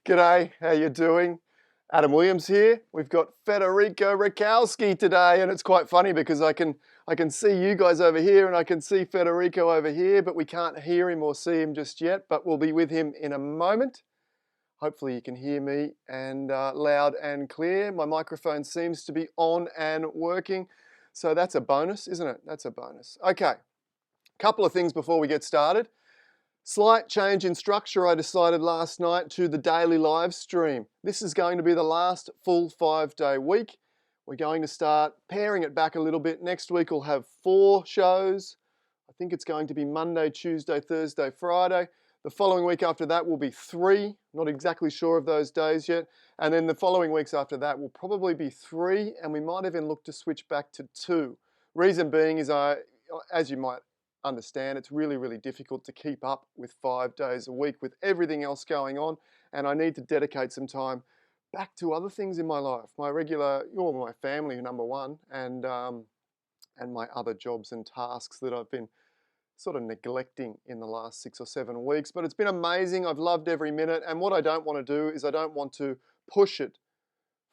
G'day, how you doing? Adam Williams here. We've got Federico Rekowski today, and it's quite funny because I can see you guys over here and I can see Federico over here, but we can't hear him or see him just yet, but we'll be with him in a moment. Hopefully you can hear me and loud and clear. My microphone seems to be on and working, so that's a bonus, isn't it? That's a bonus. Okay, couple of things before we get started. Slight change in structure I decided last night to the daily live stream. This is going to be the last full 5-day week. We're going to start paring it back a little bit. Next week we'll have 4 shows. I think it's going to be Monday, Tuesday, Thursday, Friday. The following week after that will be 3. Not exactly sure of those days yet. And then the following weeks after that will probably be 3, and we might even look to switch back to 2. Reason being is as you might understand, it's really, really difficult to keep up with 5 days a week with everything else going on, and I need to dedicate some time back to other things in my life. My family, number one, and my other jobs and tasks that I've been sort of neglecting in the last 6 or 7 weeks. But it's been amazing. I've loved every minute, and what I don't want to do is I don't want to push it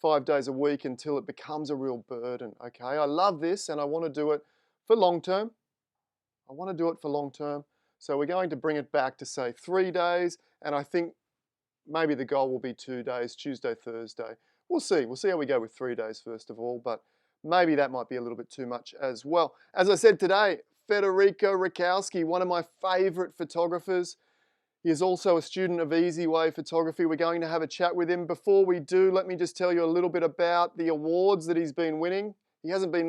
5 days a week until it becomes a real burden. Okay, I love this, and I want to do it for long term. I want to do it for long term. So we're going to bring it back to say 3 days. And I think maybe the goal will be 2 days, Tuesday, Thursday. We'll see. We'll see how we go with 3 days first of all. But maybe that might be a little bit too much as well. As I said today, Federico Rekowski, one of my favorite photographers. He is also a student of Easy Way Photography. We're going to have a chat with him. Before we do, let me just tell you a little bit about the awards that he's been winning. He hasn't been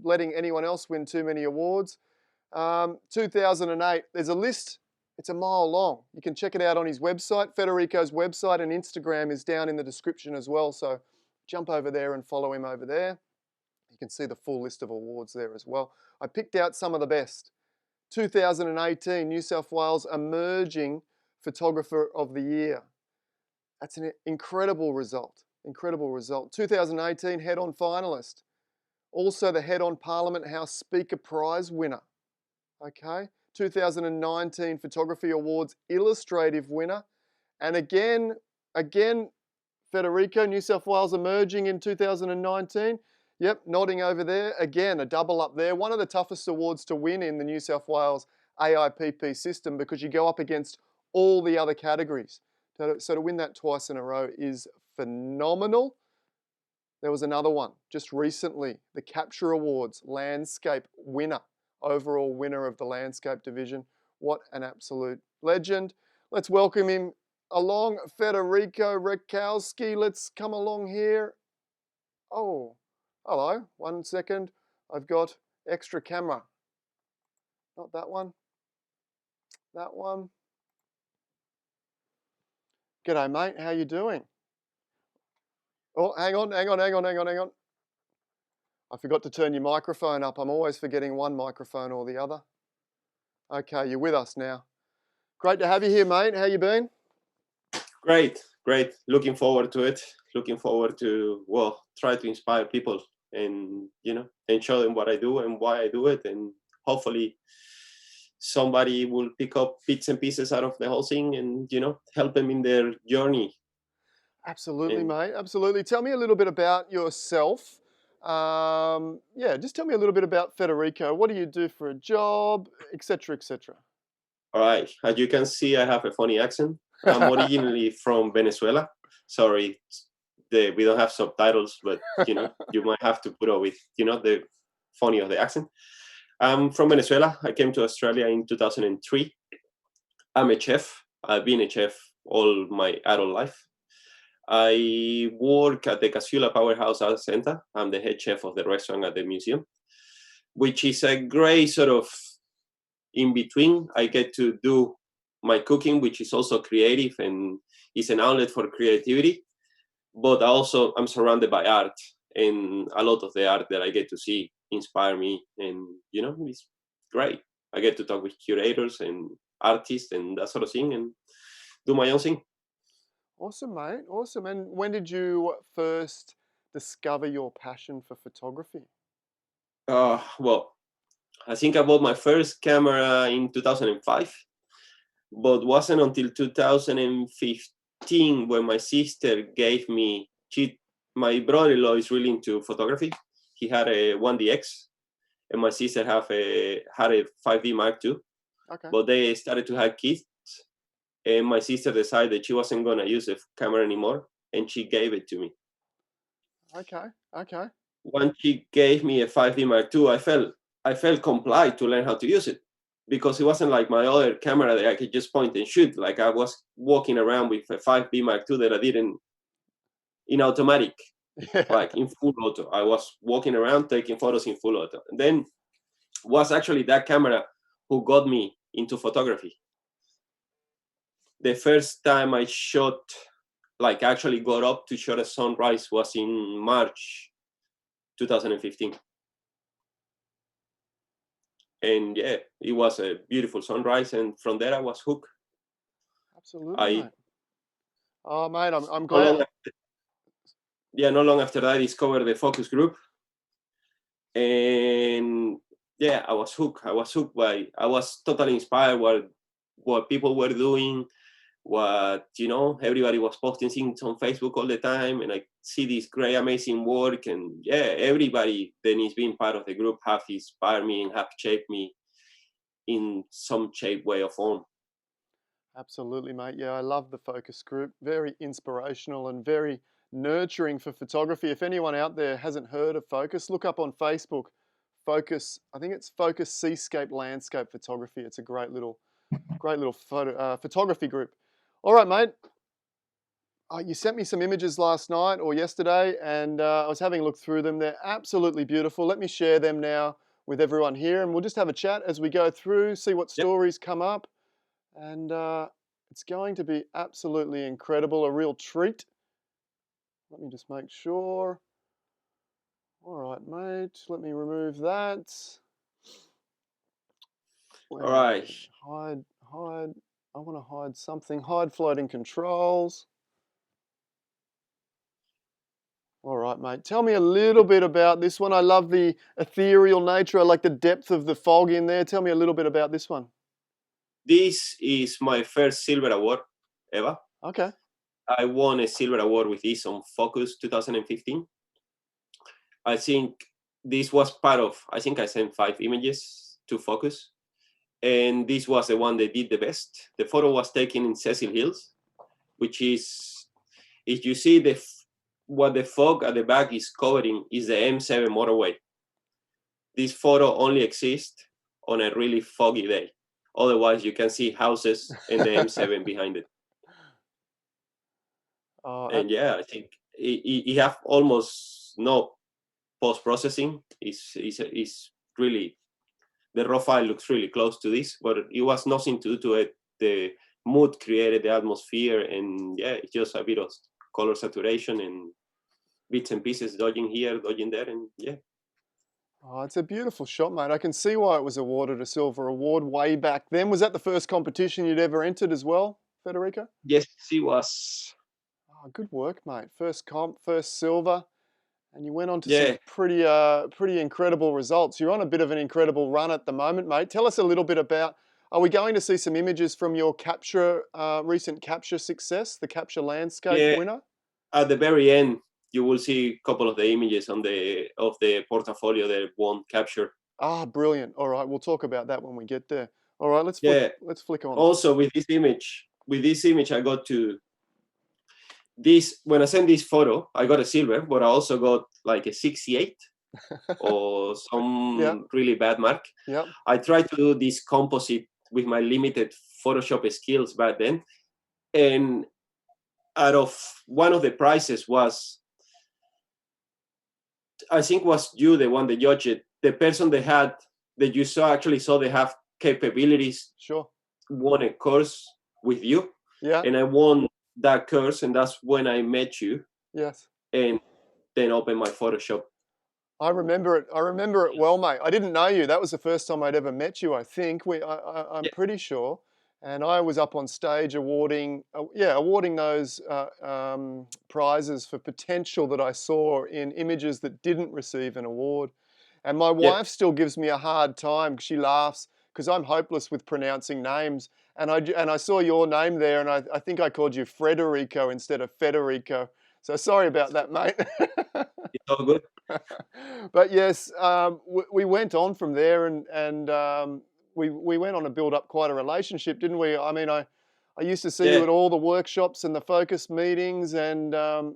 letting anyone else win too many awards. 2008, there's a list, it's a mile long. You can check it out on his website. Federico's website and Instagram is down in the description as well, so jump over there and follow him over there. You can see the full list of awards there as well. I picked out some of the best. 2018, New South Wales Emerging Photographer of the Year. That's an incredible result, incredible result. 2018 Head-On finalist. Also the Head-On Parliament House Speaker Prize winner. Okay, 2019 Photography Awards Illustrative winner. And again, Federico, New South Wales Emerging in 2019. Yep, nodding over there. Again, a double up there. One of the toughest awards to win in the New South Wales AIPP system because you go up against all the other categories. So to win that twice in a row is phenomenal. There was another one just recently, the Capture Awards Landscape winner. Overall winner of the landscape division. What an absolute legend. Let's welcome him along, Federico Rekowski. Let's come along here. Oh, hello, 1 second. I've got extra camera. Not that one. That one. G'day, mate. How you doing? Oh, hang on. I forgot to turn your microphone up. I'm always forgetting one microphone or the other. Okay, you're with us now. Great to have you here, mate. How you been? Great. Looking forward to it. Looking forward to, well, try to inspire people and, and show them what I do and why I do it. And hopefully somebody will pick up bits and pieces out of the whole thing and, help them in their journey. Absolutely, mate. Absolutely. Tell me a little bit about yourself. Just tell me a little bit about Federico. What do you do for a job, etc., etc.? All right. As you can see, I have a funny accent. I'm originally from Venezuela. Sorry, we don't have subtitles, but you might have to put up with the funny of the accent. I'm from Venezuela. I came to Australia in 2003. I'm a chef. I've been a chef all my adult life. I work at the Casula Powerhouse Art Center. I'm the head chef of the restaurant at the museum, which is a great sort of in between. I get to do my cooking, which is also creative and is an outlet for creativity. But also I'm surrounded by art, and a lot of the art that I get to see inspire me. And, it's great. I get to talk with curators and artists and that sort of thing and do my own thing. Awesome, mate. Awesome. And when did you first discover your passion for photography? Well, I think I bought my first camera in 2005. but wasn't until 2015 when my sister gave me. My brother-in-law is really into photography. He had a 1DX, and my sister had a 5D Mark II. Okay. But they started to have kids, and my sister decided she wasn't gonna use the camera anymore, and she gave it to me. Okay. Okay. Once she gave me a 5D Mark II, I felt compliant to learn how to use it, because it wasn't like my other camera that I could just point and shoot. Like I was walking around with a 5D Mark II that I didn't in automatic, Yeah. like in full auto. I was walking around taking photos in full auto. And then was actually that camera who got me into photography. The first time I shot, like actually got up to shoot a sunrise, was in March 2015. And yeah, it was a beautiful sunrise, and from there I was hooked. Absolutely, I mate. Oh, mate, I'm no long glad. after, yeah, not long after that I discovered the focus group, and yeah, I was hooked. I was totally inspired what people were doing, what everybody was posting things on Facebook all the time, and I see this great amazing work, and yeah, everybody that is being part of the group have inspired me and have shaped me in some shape, way, or form. Absolutely, mate. Yeah, I love the focus group. Very inspirational and very nurturing for photography. If anyone out there hasn't heard of Focus, look up on Facebook. Focus, I think it's Focus Seascape Landscape Photography. It's a great little photography group. All right, mate. You sent me some images last night or yesterday, and I was having a look through them. They're absolutely beautiful. Let me share them now with everyone here, and we'll just have a chat as we go through, see what Yep. stories come up. And it's going to be absolutely incredible, a real treat. Let me just make sure. All right, mate, let me remove that. Where All are right. we? Hide. I want to hide something. Hide floating controls. All right, mate. Tell me a little bit about this one. I love the ethereal nature. I like the depth of the fog in there. Tell me a little bit about this one. This is my first silver award ever. Okay. I won a silver award with this on Focus 2015. I think this was part of, I think I sent 5 images to Focus, and this was the one that did the best. The photo was taken in Cecil Hills, which is, if you see what the fog at the back is covering is the M7 motorway. This photo only exists on a really foggy day. Otherwise, you can see houses and the M7 behind it. Oh, And yeah, I think it have almost no post processing. Is really, the raw file looks really close to this, but it was nothing to do to it. The mood created the atmosphere, and yeah, it's just a bit of color saturation and bits and pieces, dodging here, dodging there, and yeah. oh, it's a beautiful shot, mate. I can see why it was awarded a silver award way back then. Was that the first competition you'd ever entered as well, Federico? Yes, she was. Oh, good work, mate. First comp, first silver, and you went on to some Yeah, pretty incredible results. You're on a bit of an incredible run at the moment, mate. Tell us a little bit about. Are we going to see some images from your recent capture success, the capture landscape yeah. winner? At the very end, you will see a couple of the images of the portfolio that won't capture. Ah, brilliant. All right, we'll talk about that when we get there. All right, Yeah. let's flick on. Also, with this image, I got to this when I sent this photo, I got a silver, but I also got like a 68 or Yeah, some really bad mark. yeah. I tried to do this composite with my limited Photoshop skills back then, and out of one of the prizes was, I think was you, the one that judged it. The person that you actually saw they have capabilities Sure. won a course with you, Yeah. and I won that course, and that's when I met you, Yes. and then opened my Photoshop. I remember it. I remember it well, mate. I didn't know you. That was the first time I'd ever met you. I think I'm Yeah, pretty sure. And I was up on stage awarding those prizes for potential that I saw in images that didn't receive an award. And my yeah, wife still gives me a hard time. She laughs because I'm hopeless with pronouncing names. and I saw your name there, and I think I called you Federico instead of Federico. So sorry about that, mate. It's all good. But yes, we went on from there, and we went on to build up quite a relationship, didn't we? I mean, I used to see you Yeah, at all the workshops and the focus meetings, and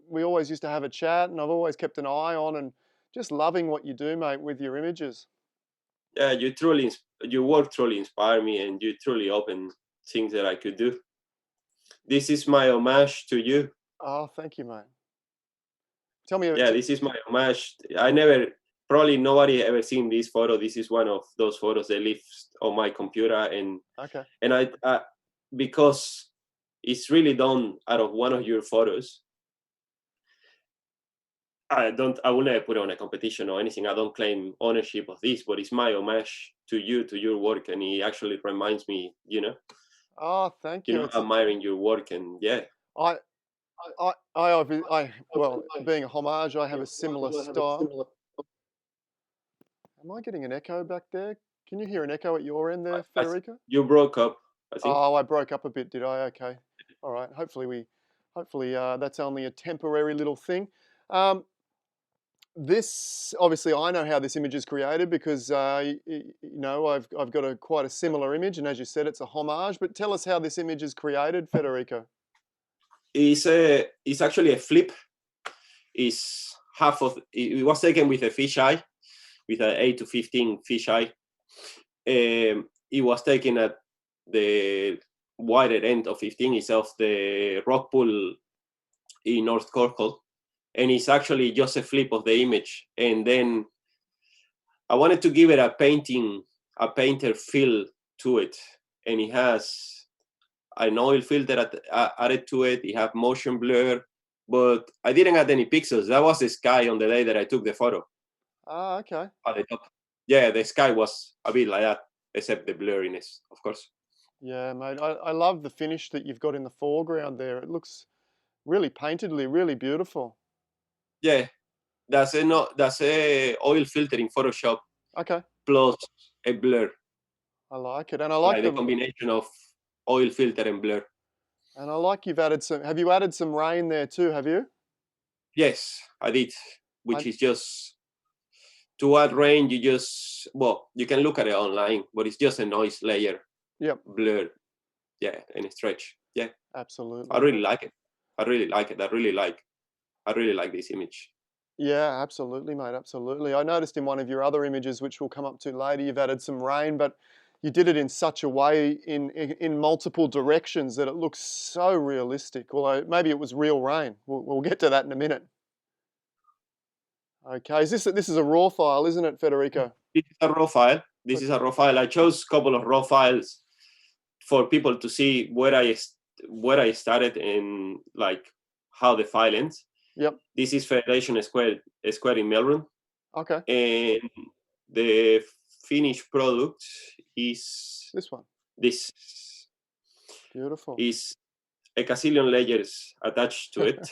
we always used to have a chat, and I've always kept an eye on and just loving what you do, mate, with your images. yeah. Your work truly inspired me, and you truly opened things that I could do. This is my homage to you. Oh, thank you, mate. Tell me, Yeah, this is my homage. I never, probably nobody ever seen this photo. This is one of those photos that live on my computer, okay. and I because it's really done out of one of your photos. I will never put it on a competition or anything. I don't claim ownership of this, but it's my homage to you, to your work, and it actually reminds me, Oh, thank you. admiring your work, and yeah. I, well, being a homage, I have a similar style. Am I getting an echo back there? Can you hear an echo at your end there, Federico? You broke up, I think. Oh, I broke up a bit, did I? Okay. All right. Hopefully, that's only a temporary little thing. Um, this, obviously, I know how this image is created because, I've got quite a similar image, and as you said, it's a homage. But tell us how this image is created, Federico. It's actually a flip. It's half of it was taken with a fisheye, with an 8-15 fisheye. It was taken at the wider end of 15 itself, the rock pool in North Cornwall, and it's actually just a flip of the image. And then I wanted to give it a painter feel to it, and it has an oil filter added to it. It have motion blur, but I didn't add any pixels. That was the sky on the day that I took the photo. Ah, okay. At the top. Yeah, the sky was a bit like that, except the blurriness, of course. Yeah, mate. I love the finish that you've got in the foreground there. It looks really paintedly, really beautiful. Yeah, that's a oil filter in Photoshop Okay. plus a blur, I like it. And I like like the the combination of oil filter and blur. and I like you've added have you added some rain there too, have you? Yes, I did, I which is just to add rain. You can look at it online, but it's just a noise layer, Yep, blur, yeah, and a stretch. Yeah, I absolutely. really like it. I really like it. I really like this image. Yeah, absolutely, mate, absolutely. I noticed in one of your other images, which we'll come up to later, you've added some rain, but you did it in such a way in multiple directions that it looks so realistic. Although maybe it was real rain. We'll get to that in a minute. Okay, this is a raw file, isn't it, Federico? This is a raw file. This is a raw file. I chose a couple of raw files for people to see where I started and like how the file ends. Yep. This is Federation Square in Melbourne, Okay. and the finished product is This one. this. Beautiful. Is a gazillion layers attached to it.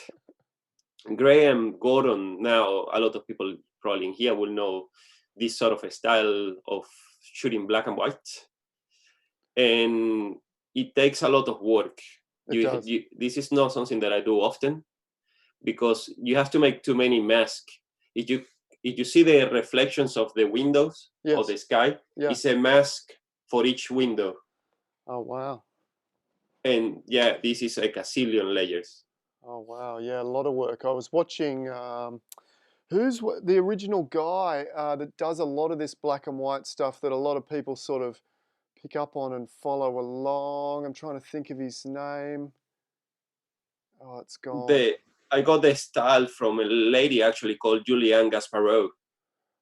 Graham Gordon. Now, a lot of people probably in here will know this sort of a style of shooting black and white, and it takes a lot of work. It does. This is not something that I do often because you have to make too many masks. If you see the reflections of the windows of Yes. the sky, Yeah. it's a mask for each window. Oh, wow. And yeah, this is a gazillion layers. Oh, wow. Yeah, a lot of work. I was watching, the original guy that does a lot of this black and white stuff that a lot of people sort of pick up on and follow along. I'm trying to think of his name. Oh, it's gone. I got the style from a lady actually called Julianne Gasparot.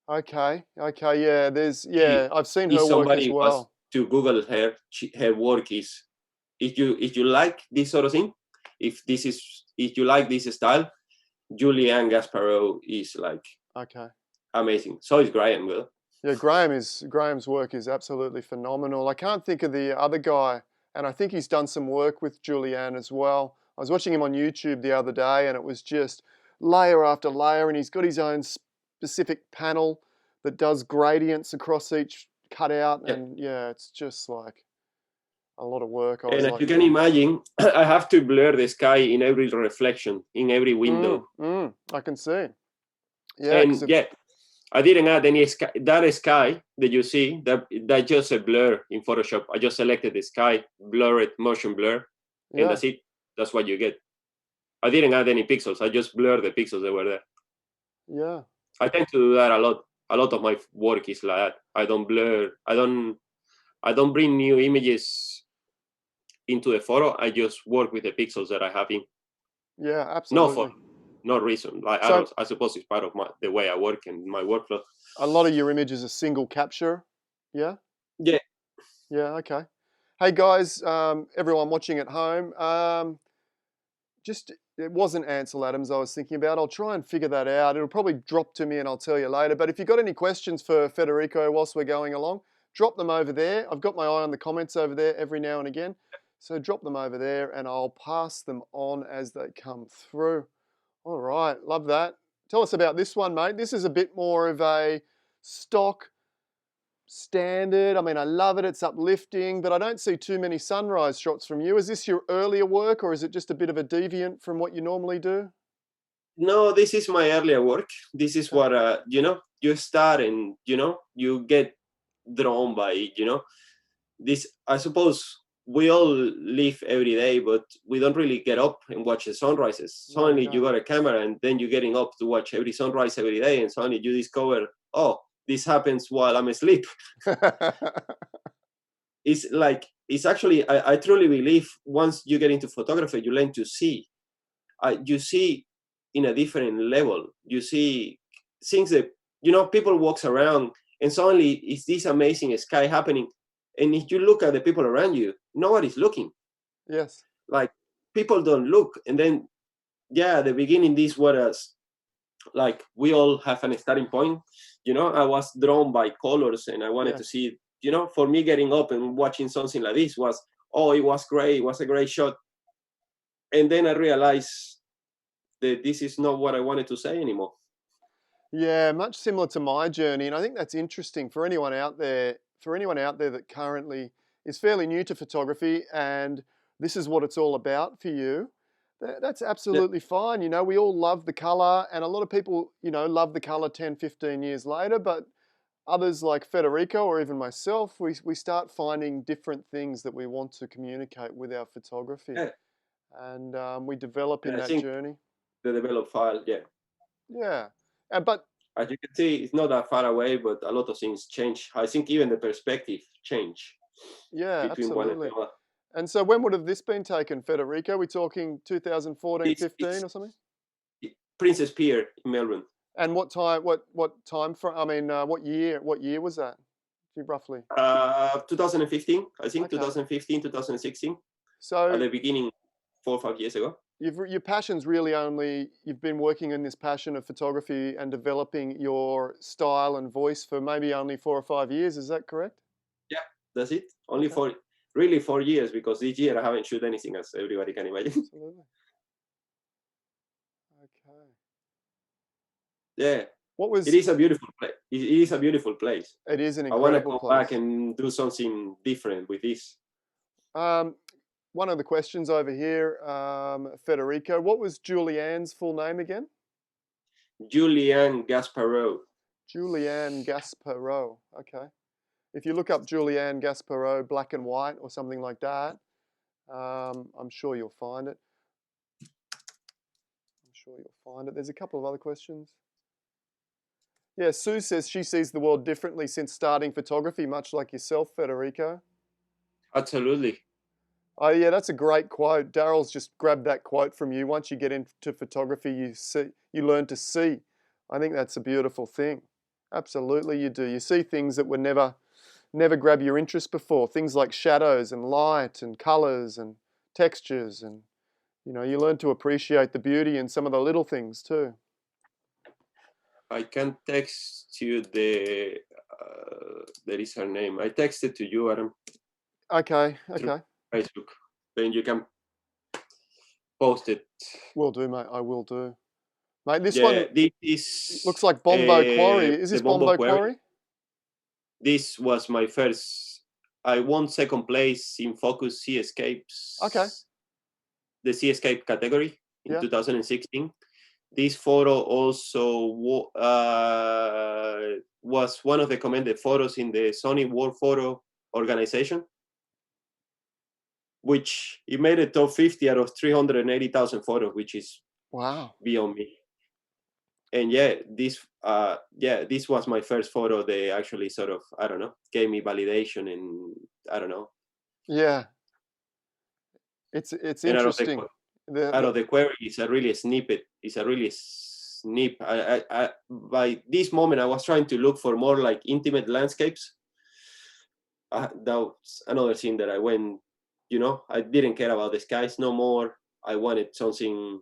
Okay. Okay. Yeah, I've seen her If work as somebody was well. to Google her, her work is, if you like this sort of thing, if you like this style, Julianne Gasparot is like Okay. amazing. So is Graham. Well, Yeah, Graham's work is absolutely phenomenal. I can't think of the other guy, and I think he's done some work with Julianne as well. I was watching him on YouTube the other day, and it was just layer after layer, and he's got his own specific panel that does gradients across each cutout, yeah, and yeah, it's just like a lot of work. I And was as like, you can imagine, I have to blur the sky in every reflection, in every window. I can see. Yeah, because And it's yeah, I didn't add any sky. That sky that you see, that just a blur in Photoshop. I just selected the sky, blur it, motion blur, and yeah, that's it. That's what you get. I didn't add any pixels. I just blurred the pixels that were there. yeah, I tend to do that a lot. A lot of my work is like that. I don't blur. I don't bring new images into the photo. I just work with the pixels that I have in. yeah, No for absolutely. no reason. Like So I suppose it's part of the way I work and my workflow. a lot of your images are single capture. Yeah, Yeah. yeah, okay. Hey guys, everyone watching at home, just it wasn't Ansel Adams I was thinking about. I'll try and figure that out. It'll probably drop to me and I'll tell you later. But if you've got any questions for Federico whilst we're going along, drop them over there. I've got my eye on the comments over there every now and again. So drop them over there and I'll pass them on as they come through. All right, love that. Tell us about this one, mate. This is a bit more of a stock standard. I mean, I love it. It's uplifting, but I don't see too many sunrise shots from you. Is this your earlier work or is it just a bit of a deviant from what you normally do? No, this is my earlier work. This is Okay. what you start and you get drawn by this. I suppose we all live every day, but we don't really get up and watch the sunrises. No, we Suddenly you don't. got a camera and then you're getting up to watch every sunrise every day, and suddenly you discover, oh, this happens while I'm asleep. It's like, it's actually, I truly believe once you get into photography, you learn to see. You see in a different level. You see things that, people walks around and suddenly it's this amazing sky happening. And if you look at the people around you, nobody's looking. Yes. Like, people don't look. And then, yeah, at the beginning, this was like, we all have an starting point. I was drawn by colors and I wanted to Yes. see, for me getting up and watching something like this was, oh, it was great. It was a great shot. And then I realized that this is not what I wanted to say anymore. Yeah, much similar to my journey. And I think that's interesting for anyone out there, that currently is fairly new to photography and this is what it's all about for you. That's Yeah, absolutely fine. We all love the color and a lot of people, love the color 10, 15 years later, but others like Federico or even myself, we start finding different things that we want to communicate with our photography. yeah. And we develop And in I that think journey. the developed file, yeah. Yeah. But As you can see, it's not that far away, but a lot of things change. I think even the perspective change yeah, between one and absolutely. the other. And so when would have this been taken, Federico? We talking 2014, It's 15 or something? Princess Pier in Melbourne. And what time, what time for, I mean, what year was that? Roughly. 2015, I think Okay. 2015, 2016, at So the beginning, 4 or 5 years ago. your passion's really only, you've been working in this passion of photography and developing your style and voice for maybe only 4 or 5 years. Is that correct? Yeah, that's it. Only Okay. for really 4 years, because this year I haven't shot anything, as everybody can imagine. Absolutely. Okay. Yeah, What it was, is a beautiful place. It is a beautiful place. it is an I want to incredible come back place. and do something different with this. Um, One of the questions over here, Federico, what was Julianne's full name again? Julianne Gasparot. Julianne Gasparot. Okay. If you look up Julianne Gasparot, black and white or something like that, I'm sure you'll find it. I'm sure you'll find it. There's a couple of other questions. Yeah, Sue says she sees the world differently since starting photography, much like yourself, Federico. Absolutely. Oh yeah, that's a great quote. Daryl's just grabbed that quote from you. Once you get into photography, you learn to see. I think that's a beautiful thing. Absolutely, you do. You see things that were never grab your interest before. Things like shadows and light and colors and textures, and you learn to appreciate the beauty in some of the little things too. I can text you there is her name. I texted to you, Adam, Okay, through okay. Facebook. Then you can post it. Will do, mate. I will do. Mate, this Yeah, one this is looks like Bombo Quarry. Is the this Bombo Bombo Quarry. Quarry? This was my first I won second place in Focus Seascapes. Okay. The Seascape category in 2016. This photo also was one of the commended photos in the Sony World Photo Organization, which it made a top 50 out of 380,000 photos, which is wow, beyond me. And this was my first photo. They actually sort of, I don't know, gave me validation, and I don't know. Yeah, it's And interesting. out of the query, it's a really snippet. It's a really snip. By this moment, I was trying to look for more like intimate landscapes. That was another thing that I went, I didn't care about the skies no more. I wanted something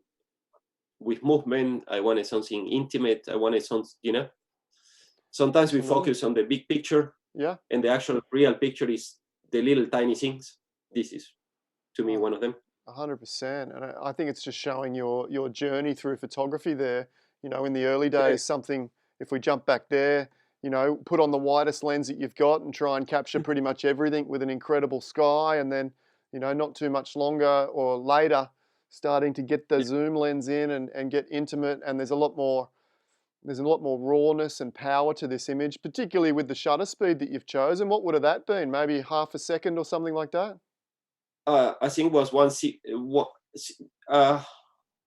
with movement. I wanted something intimate. I wanted something. Sometimes we focus on the big picture, and the actual real picture is the little tiny things. This is, to me, one of them. 100%, and I think it's just showing your journey through photography there. In the early days, something, if we jump back there, put on the widest lens that you've got and try and capture pretty much everything with an incredible sky, and then, not too much longer or later, starting to get the zoom lens in and get intimate, and there's a lot more rawness and power to this image, particularly with the shutter speed that you've chosen. What would have that been? Maybe half a second or something like that? I think it was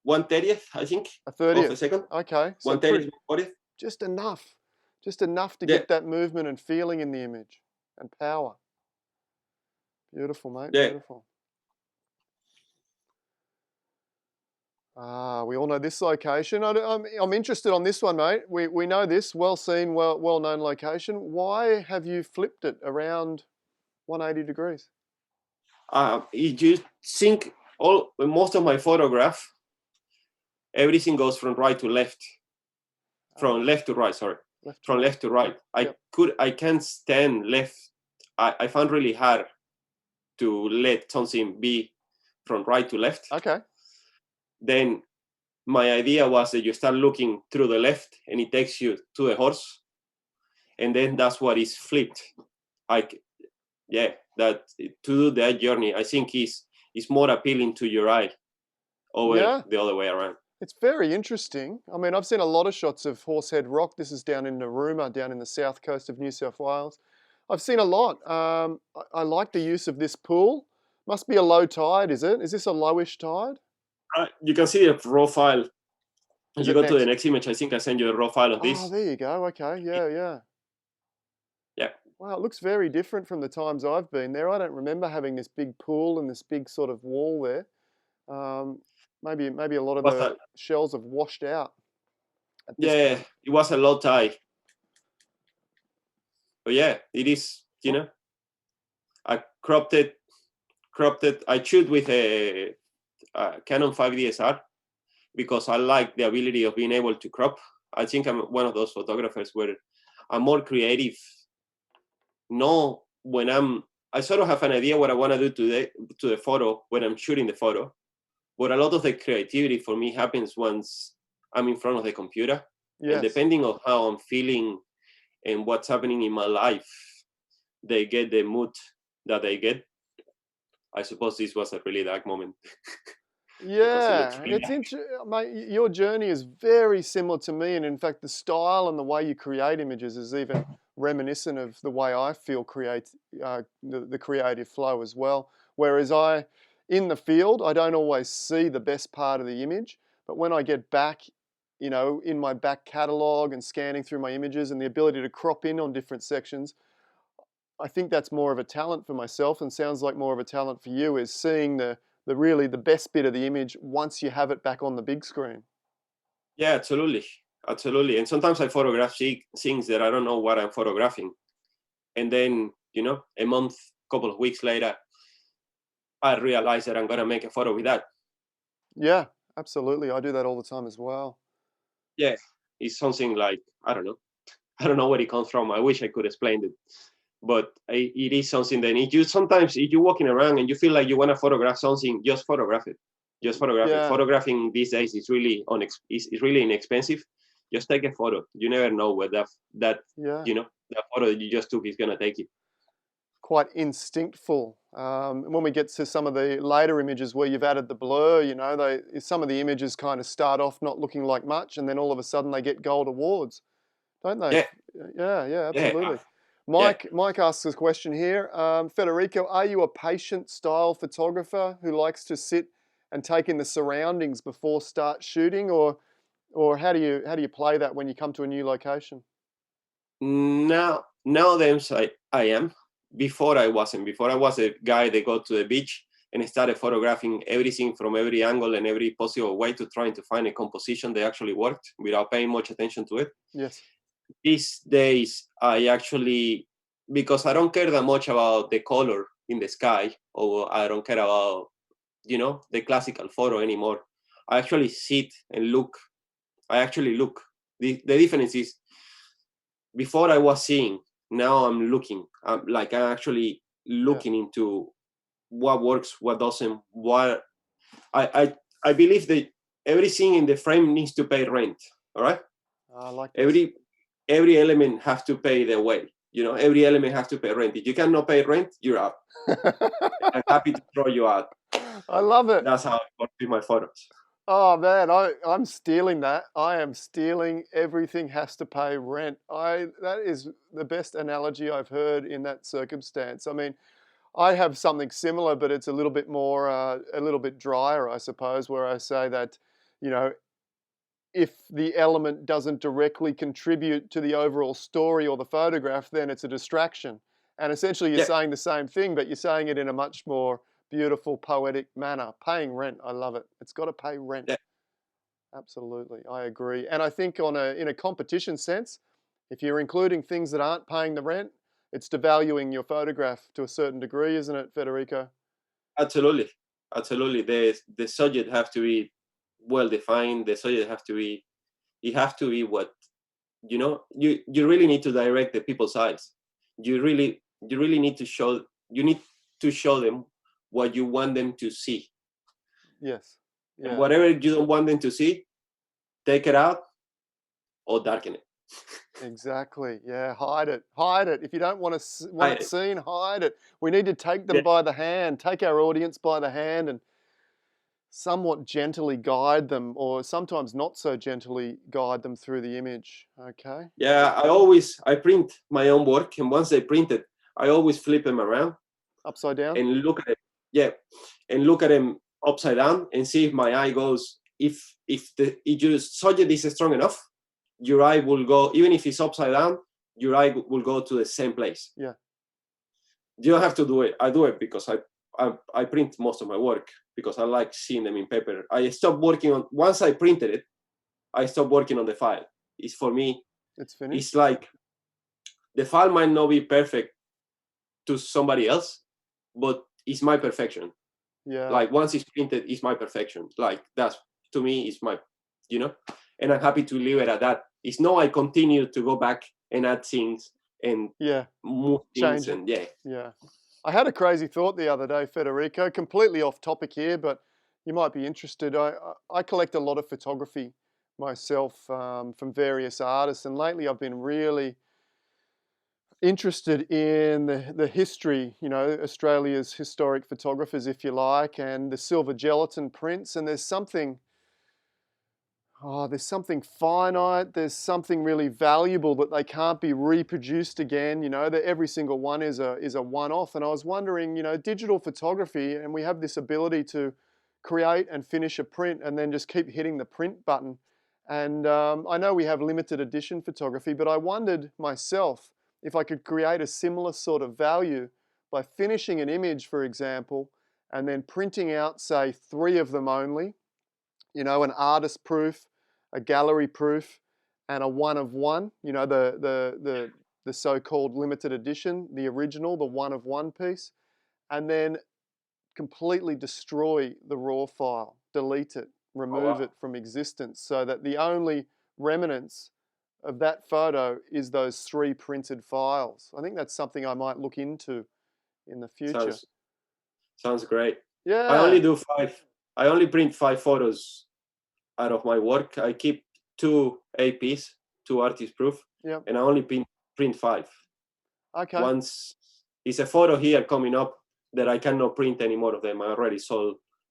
1/30th, I think, A 30th. of a second. Okay, so 1/30th, 40th. just enough to get that movement and feeling in the image and power. Beautiful, mate. Beautiful. We all know this location. I'm interested on this one, mate. We know this, well seen, well known location. Why have you flipped it around 180 degrees? You think most of my photograph, everything goes from right to left, from left to right. Sorry, from left to right. I can't stand left. I found really hard to let something be from right to left. Okay. Then my idea was that you start looking through the left, and it takes you to the horse, and then that's what is flipped. That to do that journey, I think is more appealing to your eye over the other way around. It's very interesting. I mean, I've seen a lot of shots of Horsehead Rock. This is down in Narooma, down in the south coast of New South Wales. I've seen a lot. I like the use of this pool. Must be a low tide, is it? Is this a lowish tide? You can see the raw file. As you go to the next image, I think I sent you a raw file of this. Oh, there you go. Okay, yeah. Yeah. Wow, it looks very different from the times I've been there. I don't remember having this big pool and this big sort of wall there. Maybe a lot of the shells have washed out. It was a low tide. But it is, I cropped it. I shoot with a Canon 5D SR because I like the ability of being able to crop. I think I'm one of those photographers where I'm more creative. I sort of have an idea what I want to do to the photo when I'm shooting the photo, but a lot of the creativity for me happens once I'm in front of the computer. Yes. And depending on how I'm feeling and what's happening in my life, they get the mood that they get. I suppose this was a really dark moment. It's interesting, mate. Your journey is very similar to me, and in fact, the style and the way you create images is even reminiscent of the way I feel the creative flow as well. Whereas in the field, I don't always see the best part of the image, but when I get back, in my back catalog and scanning through my images and the ability to crop in on different sections, I think that's more of a talent for myself, and sounds like more of a talent for you, is seeing the best bit of the image once you have it back on the big screen. Yeah, absolutely. And sometimes I photograph things that I don't know what I'm photographing. And then, a month, couple of weeks later, I realize that I'm going to make a photo with that. Yeah, absolutely. I do that all the time as well. Yeah, it's something like, I don't know where it comes from. I wish I could explain it. But it is something that sometimes if you're walking around and you feel like you want to photograph something, just photograph it. Just photograph it. Photographing these days is really really inexpensive. Just take a photo. You never know where that photo that you just took is gonna take you. quite instinctful. When we get to some of the later images where you've added the blur, you know, some of the images kind of start off not looking like much, and then all of a sudden they get gold awards, don't they? Yeah, Yeah, yeah, absolutely. yeah. Mike asks a question here. Federico, are you a patient style photographer who likes to sit and take in the surroundings before start shooting, or how do you play that when you come to a new location? Nowadays I am. Before I wasn't. Before I was a guy that go to the beach and started photographing everything from every angle and every possible way to trying to find a composition that actually worked without paying much attention to it. Yes. These days I actually, because I don't care that much about the color in the sky, or I don't care about, you know, the classical photo anymore. I actually sit and look. I actually look. The difference is, before I was seeing, now I'm looking. I'm actually Yeah. looking into what works, what doesn't. What I believe that everything in the frame needs to pay rent. All right. I like this. Every element have to pay their way. You know, every element have to pay rent. If you cannot pay rent, you're out. I'm happy to throw you out. I love it. That's how I work with my photos. Oh man, I'm stealing that. I am stealing everything has to pay rent. That is the best analogy I've heard in that circumstance. I mean, I have something similar, but it's a little bit more, a little bit drier, I suppose, where I say that, you know, if the element doesn't directly contribute to the overall story or the photograph, then it's a distraction. And essentially, you're Yeah, saying the same thing, but you're saying it in a much more beautiful, poetic manner. Paying rent, I love it. It's got to pay rent. yeah, Absolutely, I agree. And I think in a competition sense, if you're including things that aren't paying the rent, it's devaluing your photograph to a certain degree, isn't it, Federico? absolutely, absolutely. The subject have to be well defined. The subject have to be. It have to be what, you know. You really need to direct the people's eyes. You really need to show. You need to show them what you want them to see, Yes. and Yeah. whatever you don't want them to see, take it out or darken it. Exactly. Yeah. Hide it. Hide it. If you don't want Hide it it. seen, hide it. We need to take Yeah, them by the hand, take our audience by the hand, and somewhat gently guide them, or sometimes not so gently guide them through the image. Okay. yeah. I print my own work, and once I print it, I always flip them around Upside down. and look at it. Yeah, and look at them upside down and see if my eye goes. If your subject is strong enough, your eye will go. Even if it's upside down, your eye will go to the same place. Yeah. You don't have to do it. I do it because I print most of my work because I like seeing them in paper. I stopped working on once I printed it. I stopped working on the file. It's for me. It's It's finished. like the file might not be perfect to somebody else, but it's my perfection. Yeah. Like once it's printed, it's my perfection. Like that's, to me, it's my, you know, and I'm happy to leave it at that. It's no, I continue to go back and add things and Yeah. move things, Change it. and yeah. Yeah. I had a crazy thought the other day, Federico, completely off topic here, but you might be interested. I collect a lot of photography myself from various artists, and lately I've been really interested in the history, you know, Australia's historic photographers, if you like, and the silver gelatin prints. And there's something finite, there's something really valuable that they can't be reproduced again, you know, that every single one is a one-off. And I was wondering, you know, digital photography, and we have this ability to create and finish a print and then just keep hitting the print button. And I know we have limited edition photography, but I wondered myself if I could create a similar sort of value by finishing an image, for example, and then printing out, say, 3 of them only, you know, an artist proof, a gallery proof, and a one of one, you know, the so-called limited edition, the original, the one of one piece, and then completely destroy the raw file, delete it, Oh remove wow, it from existence, so that the only remnants of that photo is those 3 printed files. I think that's something I might look into in the future. sounds sounds great. I only Yeah. do 5. I only print 5 photos out of my work. I keep 2 APs, 2 artist proof, Yep. and I only print 5. Okay. Once It's a photo here coming up that I cannot print any more of them. I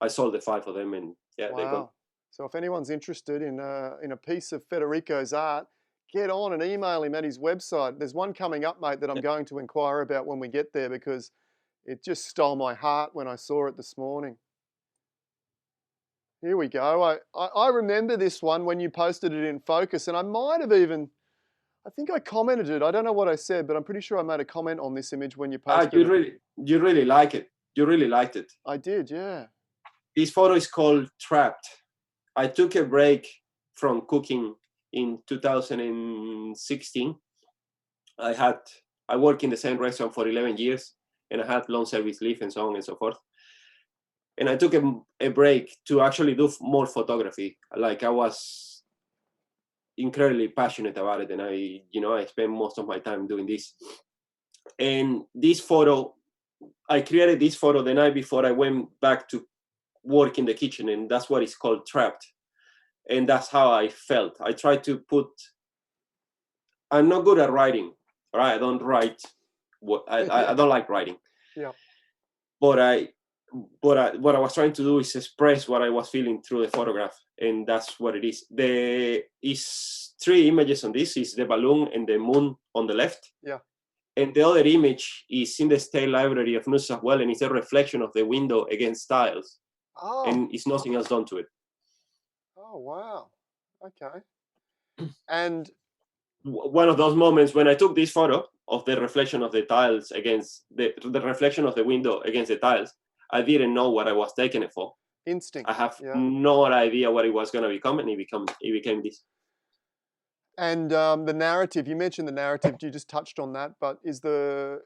sold the 5 of them, and yeah, they're gone. Wow. So if anyone's interested in a piece of Federico's art, get on and email him at his website. There's one coming up, mate, that I'm going to inquire about when we get there because it just stole my heart when I saw it this morning. Here we go. I remember this one when you posted it in Focus, and I might have even, I think I commented it. I don't know what I said, but I'm pretty sure I made a comment on this image when you posted it. You really like it. You really liked it. I did, yeah. This photo is called Trapped. I took a break from cooking in 2016. I worked in the same restaurant for 11 years, and I had long service leave and so on and so forth. And I took a break to actually do more photography. Like, I was incredibly passionate about it, and I spent most of my time doing this. And this photo, I created this photo the night before I went back to work in the kitchen, and that's what it's called, Trapped. And that's how I felt. I tried to I'm not good at writing, right? I don't write. I don't like writing. Yeah. But what I was trying to do is express what I was feeling through the photograph, and that's what it is. There is 3 images on this. Is the balloon and the moon on the left. Yeah. And the other image is in the State Library of New South Wales, and it's a reflection of the window against tiles. Oh. And it's nothing else done to it. Oh, wow. Okay. And one of those moments when I took this photo of the reflection of the tiles against the reflection of the window against the tiles, I didn't know what I was taking it for. Instinct. I have no idea what it was going to become, and it became this. And the narrative, you mentioned the narrative, you just touched on that, but is the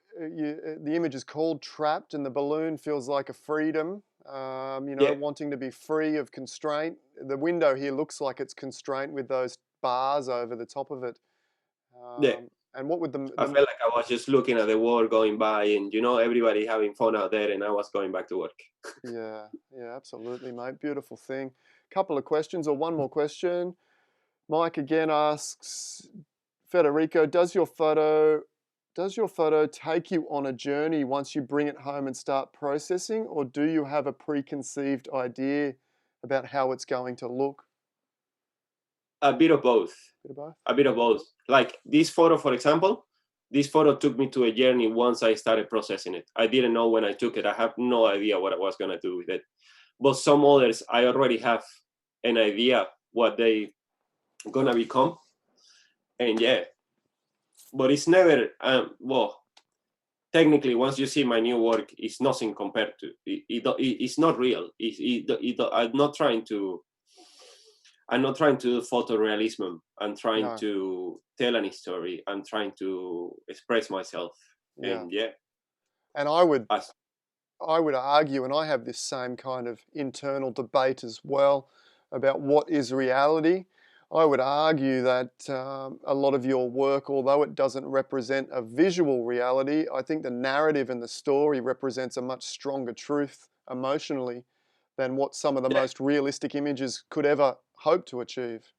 image is called Trapped, and the balloon feels like a freedom, wanting to be free of constraint. The window here looks like it's constraint with those bars over the top of it. And what would I felt like I was just looking at the world going by, and everybody having fun out there, and I was going back to work. Yeah, absolutely, mate. Beautiful thing. Couple of questions, or one more question. Mike again asks, Federico, does your photo take you on a journey once you bring it home and start processing, or do you have a preconceived idea about how it's going to look? A bit of both. A bit of both. Like this photo, for example, this photo took me to a journey once I started processing it. I didn't know when I took it. I have no idea what I was going to do with it. But some others, I already have an idea what they going to become. And but it's never, technically, once you see my new work, it's nothing compared to, it's not real. I'm not trying to do photorealism. I'm trying to tell an story. I'm trying to express myself. And and I would argue, and I have this same kind of internal debate as well about what is reality. I would argue that a lot of your work, although it doesn't represent a visual reality, I think the narrative and the story represents a much stronger truth emotionally than what some of the most realistic images could ever hope to achieve.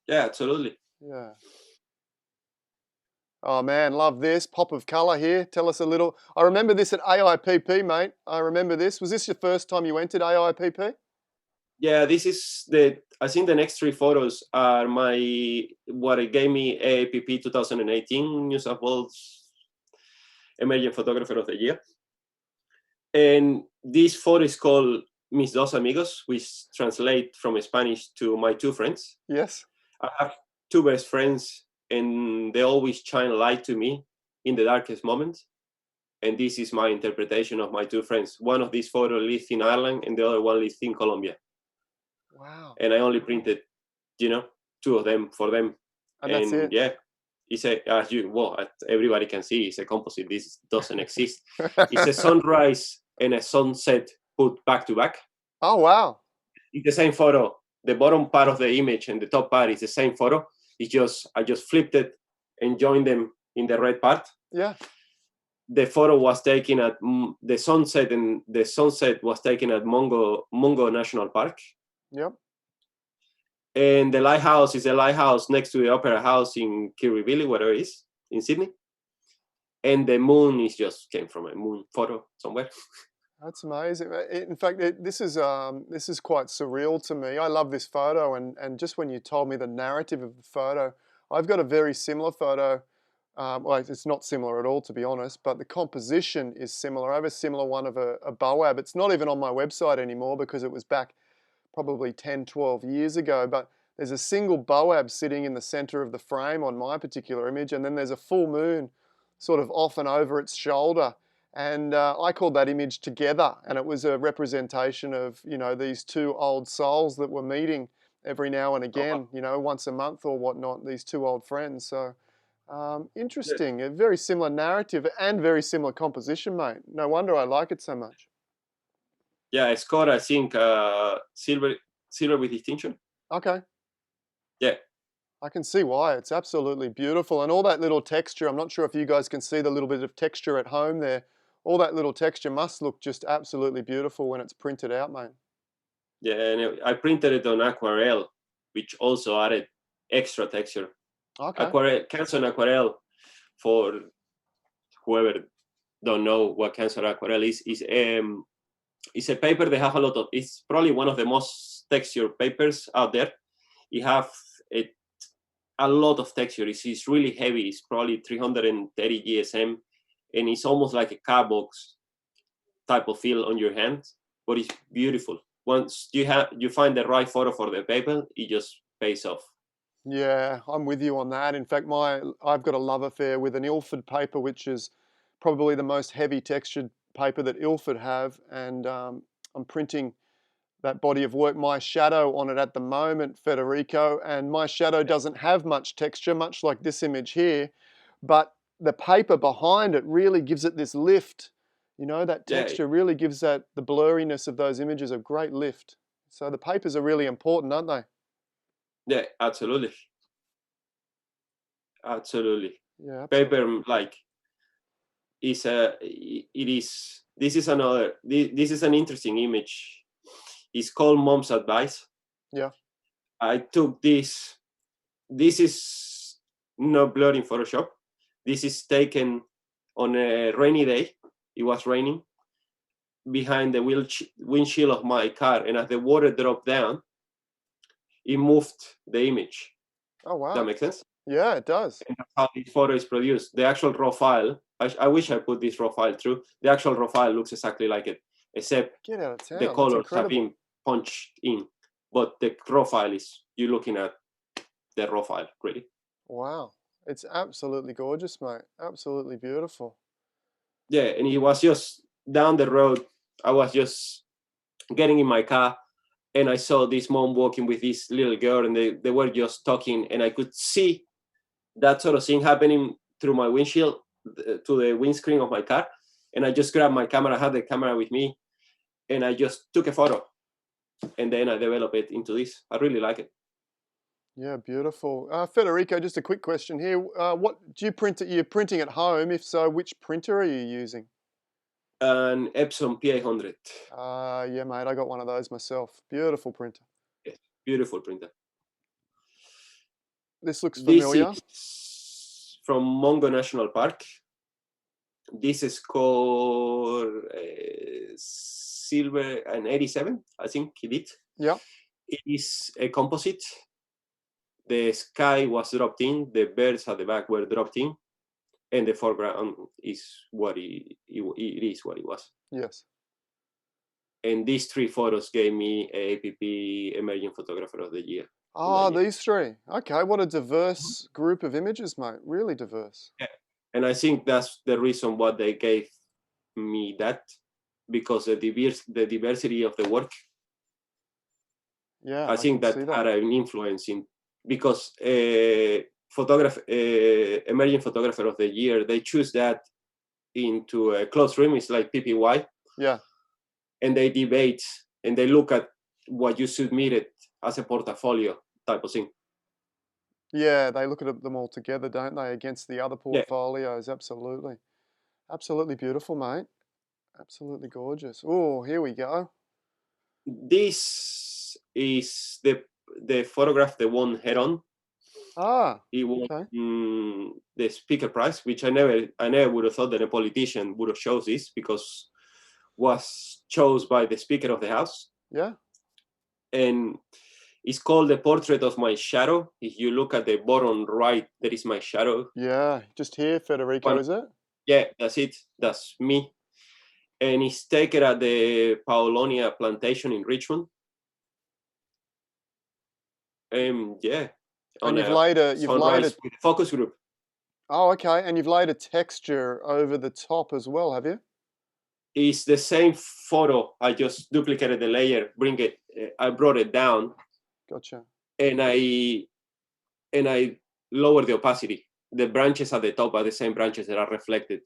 Yeah, absolutely. Yeah. Oh man, love this. Pop of color here. Tell us a little. I remember this at AIPP, mate. I remember this. Was this your first time you entered AIPP? Yeah, this is I think the next 3 photos are what it gave me AIPP 2018 New South Wales Emerging Photographer of the Year. And this photo is called Mis dos amigos, which translate from Spanish to my 2 friends. Yes. I have 2 best friends, and they always shine light to me in the darkest moments. And this is my interpretation of my 2 friends. One of these photos lives in Ireland, and the other one lives in Colombia. Wow. And I only printed, 2 of them for them. And that's it. Yeah, it's everybody can see it's a composite. This doesn't exist. It's a sunrise and a sunset put back to back. Oh, wow. It's the same photo. The bottom part of the image and the top part is the same photo. I just flipped it and joined them in the red part. Yeah. The photo was taken at the sunset, and the sunset was taken at Mungo National Park. Yep. And the lighthouse is a lighthouse next to the Opera House in Kirribilli, whatever it is, in Sydney. and the moon is just came from a moon photo somewhere. That's amazing. In fact, this is quite surreal to me. I love this photo, and just when you told me the narrative of the photo, I've got a very similar photo. Well, it's not similar at all, to be honest, but the composition is similar. I have a similar one of a boab. It's not even on my website anymore because it was back probably 10, 12 years ago, but there's a single boab sitting in the center of the frame on my particular image, and then there's a full moon sort of off and over its shoulder. And I called that image Together, and it was a representation of, these two old souls that were meeting every now and Oh, wow. again, once a month or whatnot, these two old friends. So Yeah, interesting, a very similar narrative and very similar composition, mate. No wonder I like it so much. yeah, it's called, I think, silver with distinction. Okay. Yeah, I can see why. It's absolutely beautiful. And all that little texture, I'm not sure if you guys can see the little bit of texture at home there. All that little texture must look just absolutely beautiful when it's printed out, mate. yeah, and I printed it on aquarelle, which also added extra texture. Okay. Aquarelle, Canson aquarelle, for whoever don't know what Canson aquarelle is it's a paper they have a lot of. It's probably one of the most textured papers out there. It have a lot of texture. It's really heavy. It's probably 330 GSM, and it's almost like a car box type of feel on your hand, but it's beautiful. Once you find the right photo for the paper, it just pays off. Yeah, I'm with you on that. In fact, I've got a love affair with an Ilford paper, which is probably the most heavy textured paper that Ilford have, and I'm printing that body of work, my shadow on it at the moment, Federico, and my shadow doesn't have much texture, much like this image here, but the paper behind it really gives it this lift. That Yeah, texture really gives the blurriness of those images a great lift. So the papers are really important, aren't they? yeah, absolutely, absolutely. Yeah, absolutely. Paper like is a it is. This is another. This is an interesting image. It's called Mom's Advice. Yeah. I took this. This is not blurred in Photoshop. This is taken on a rainy day. It was raining behind the windshield of my car, and as the water dropped down, it moved the image. Oh, That wow. makes sense. Yeah, it does. And that's how this photo is produced. The actual raw file. I wish I put this raw file through. The actual raw file looks exactly like it, except Get out of the town. That's colors have incredible. been punched in. But the raw file is you're looking at the raw file, really. Wow. It's absolutely gorgeous, mate. Absolutely beautiful. Yeah, and it was just down the road. I was just getting in my car, and I saw this mom walking with this little girl, and they were just talking, and I could see that sort of thing happening through my windshield to the windscreen of my car. And I just grabbed my camera, I had the camera with me, and I just took a photo, and then I developed it into this. I really like it. Yeah, beautiful. Federico, just a quick question here. What do you print? You're printing at home. If so, which printer are you using? An Epson P800. Yeah, mate, I got one of those myself. Beautiful printer. Yes, beautiful printer. This looks This familiar. is from Mongo National Park. This is called Silver and 87, I think he did. Yeah. It is a composite. The sky was dropped in, the birds at the back were dropped in, and the foreground is what it is what it was. Yes. And these three photos gave me a APP Emerging Photographer of the Year in that Ah, year. these three. Okay, what a diverse group of images, mate. Really diverse. Yeah. And I think that's the reason why they gave me that, because the diversity of the work, Yeah, I I think can that see that. had an influence in, because Emerging Photographer of the Year, they choose that into a closed room. It's like PPY, Yeah. and they debate and they look at what you submitted as a portfolio type of thing. Yeah, they look at them all together, don't they, against the other Yeah, portfolios. Absolutely. Absolutely beautiful, mate. Absolutely gorgeous. Oh, here we go. this is the photograph they won head on. Ah, He won okay. the speaker prize, which I never would have thought that a politician would have chose this, because was chose by the Speaker of the House, Yeah. and it's called The Portrait of My Shadow. If you look at the bottom right, there is my shadow. Yeah. Just here, Federico, One, is it? yeah, that's it. That's me. And it's taken at the Paolonia plantation in Richmond. Yeah, And on you've a laid a sunrise with a focus group. oh, okay. And you've laid a texture over the top as well, have you? It's the same photo. I just duplicated the layer, I brought it down, Gotcha. and I lowered the opacity. The branches at the top are the same branches that are reflected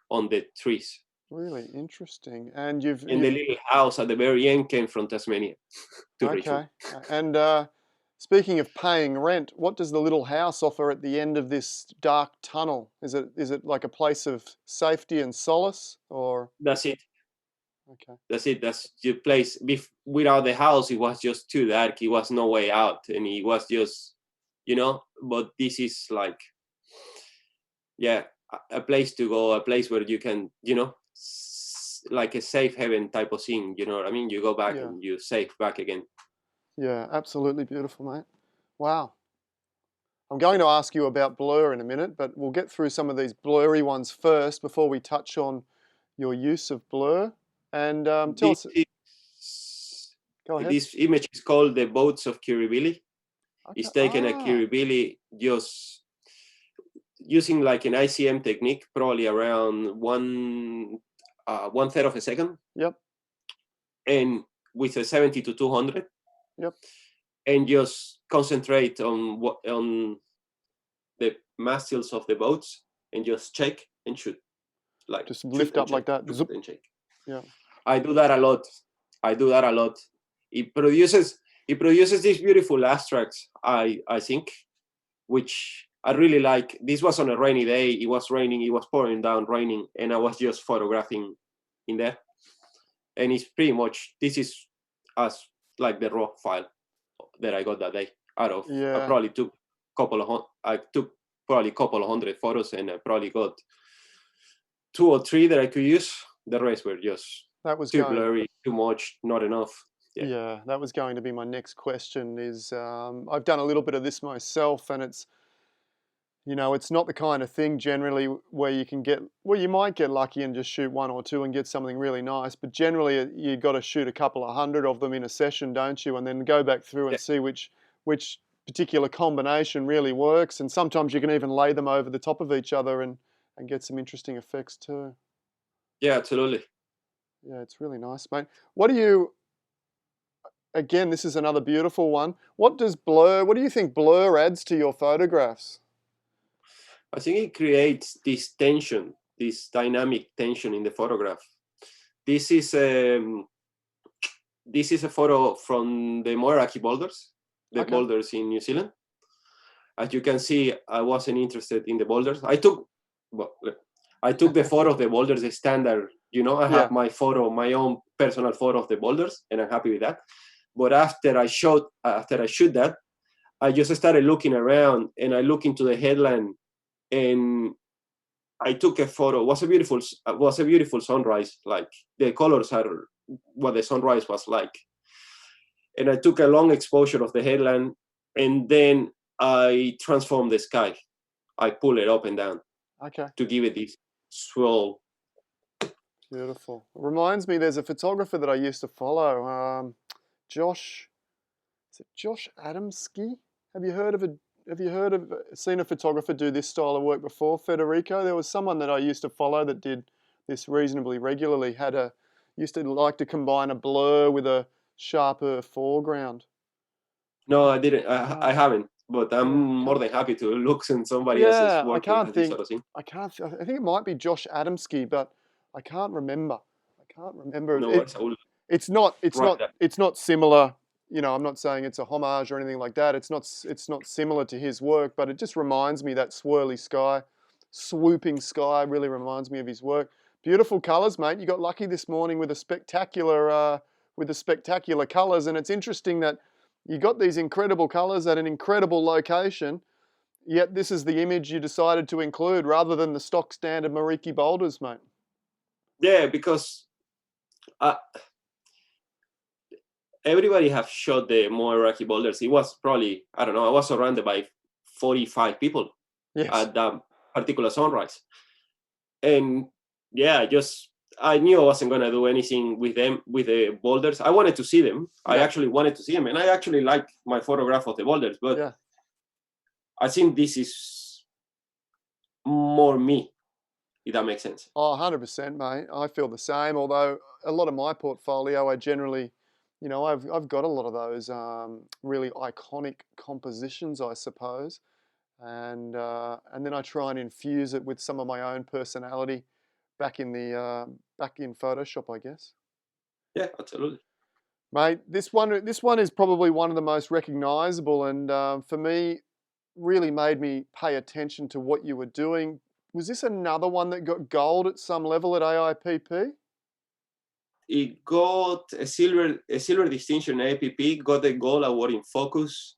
on the trees. Really interesting. And And the little house at the very end came from Tasmania to Richmond. okay. And speaking of paying rent, what does the little house offer at the end of this dark tunnel? Is it like a place of safety and solace, or That's it. okay? That's it. That's the place. Without the house, it was just too dark. It was no way out, and it was just, But this is like, yeah, a place to go, a place where you can, like a safe haven type of thing. You know what I mean? You go back Yeah. and you safe back again. Yeah. Absolutely beautiful, mate. Wow. I'm going to ask you about blur in a minute, but we'll get through some of these blurry ones first before we touch on your use of blur. And tell This us, is go ahead. this image is called the boats of Kirribilli. Okay. It's taken at Ah, Kirribilli just using like an ICM technique, probably around one third of a second, yep, and with a 70 to 200, yep. and just concentrate on the mastiles of the boats, and just check and shoot, like Just shoot lift and up check, like that. shoot Zoop. and check. Yeah. I do that a lot. It produces these beautiful abstracts. I think, which I really like. This was on a rainy day. It was raining. It was pouring down, raining, and I was just photographing in there. And it's pretty much, this is as like the raw file that I got that day. Out of I Yeah. probably took I took probably a couple of hundred photos, and I probably got 2 or 3 that I could use. The rest were just That was too going. blurry, too much, not enough. Yeah. Yeah, that was going to be my next question. I've done a little bit of this myself, and it's not the kind of thing generally where you can get, well, you might get lucky and just shoot one or two and get something really nice, but generally you got to shoot a couple of hundred of them in a session, don't you? And then go back through Yeah. and see which particular combination really works. And sometimes you can even lay them over the top of each other and get some interesting effects too. Yeah, absolutely. Yeah, it's really nice, mate. What do you, again, this is another beautiful one. What do you think blur adds to your photographs? I think it creates this tension, this dynamic tension in the photograph. This is this is a photo from the Moeraki boulders, the Okay. boulders in New Zealand. As you can see, I wasn't interested in the boulders. I took the photo of the boulders, the standard. I Yeah. have my photo, my own personal photo of the boulders, and I'm happy with that. But after I shoot that, I just started looking around, and I look into the headland, and I took a photo. It was a beautiful sunrise. Like the colors are what the sunrise was like. And I took a long exposure of the headland, and then I transformed the sky. I pull it up and down Okay. to give it this swirl. Beautiful. Reminds me, there's a photographer that I used to follow, Josh. Is it Josh Adamski? Seen a photographer do this style of work before, Federico? There was someone that I used to follow that did this reasonably regularly. Used to like to combine a blur with a sharper foreground. No, I didn't. I No, haven't. But I'm yeah, more than happy to look in somebody else's yeah. I work that can't has this think. sort of thing. I think it might be Josh Adamski, but I can't remember. I can't remember. No worries. I will It's not. It's write not. that. It's not similar. I'm not saying it's a homage or anything like that. It's not. It's not similar to his work, but it just reminds me that swirly sky, swooping sky, really reminds me of his work. Beautiful colours, mate. You got lucky this morning with the spectacular colours, and it's interesting that you got these incredible colours at an incredible location, Yet this is the image you decided to include rather than the stock standard Mariki boulders, mate. Yeah, because uh, everybody have shot the more rocky boulders. It was probably, I don't know, I was surrounded by 45 people Yes. at that particular sunrise. And yeah, I knew I wasn't gonna do anything with them, with the boulders. I wanted to see them. I Yeah. actually wanted to see them, and I actually like my photograph of the boulders. But Yeah. I think this is more me, if that makes sense. Oh, 100%, mate. I feel the same. Although a lot of my portfolio, I generally, you know, I've got a lot of those really iconic compositions, I suppose, and then I try and infuse it with some of my own personality back in Photoshop, I guess. Yeah, absolutely. Mate, this one is probably one of the most recognizable, and for me, really made me pay attention to what you were doing. Was this another one that got gold at some level at AIPP? It got a silver distinction in APP, got the gold award in focus.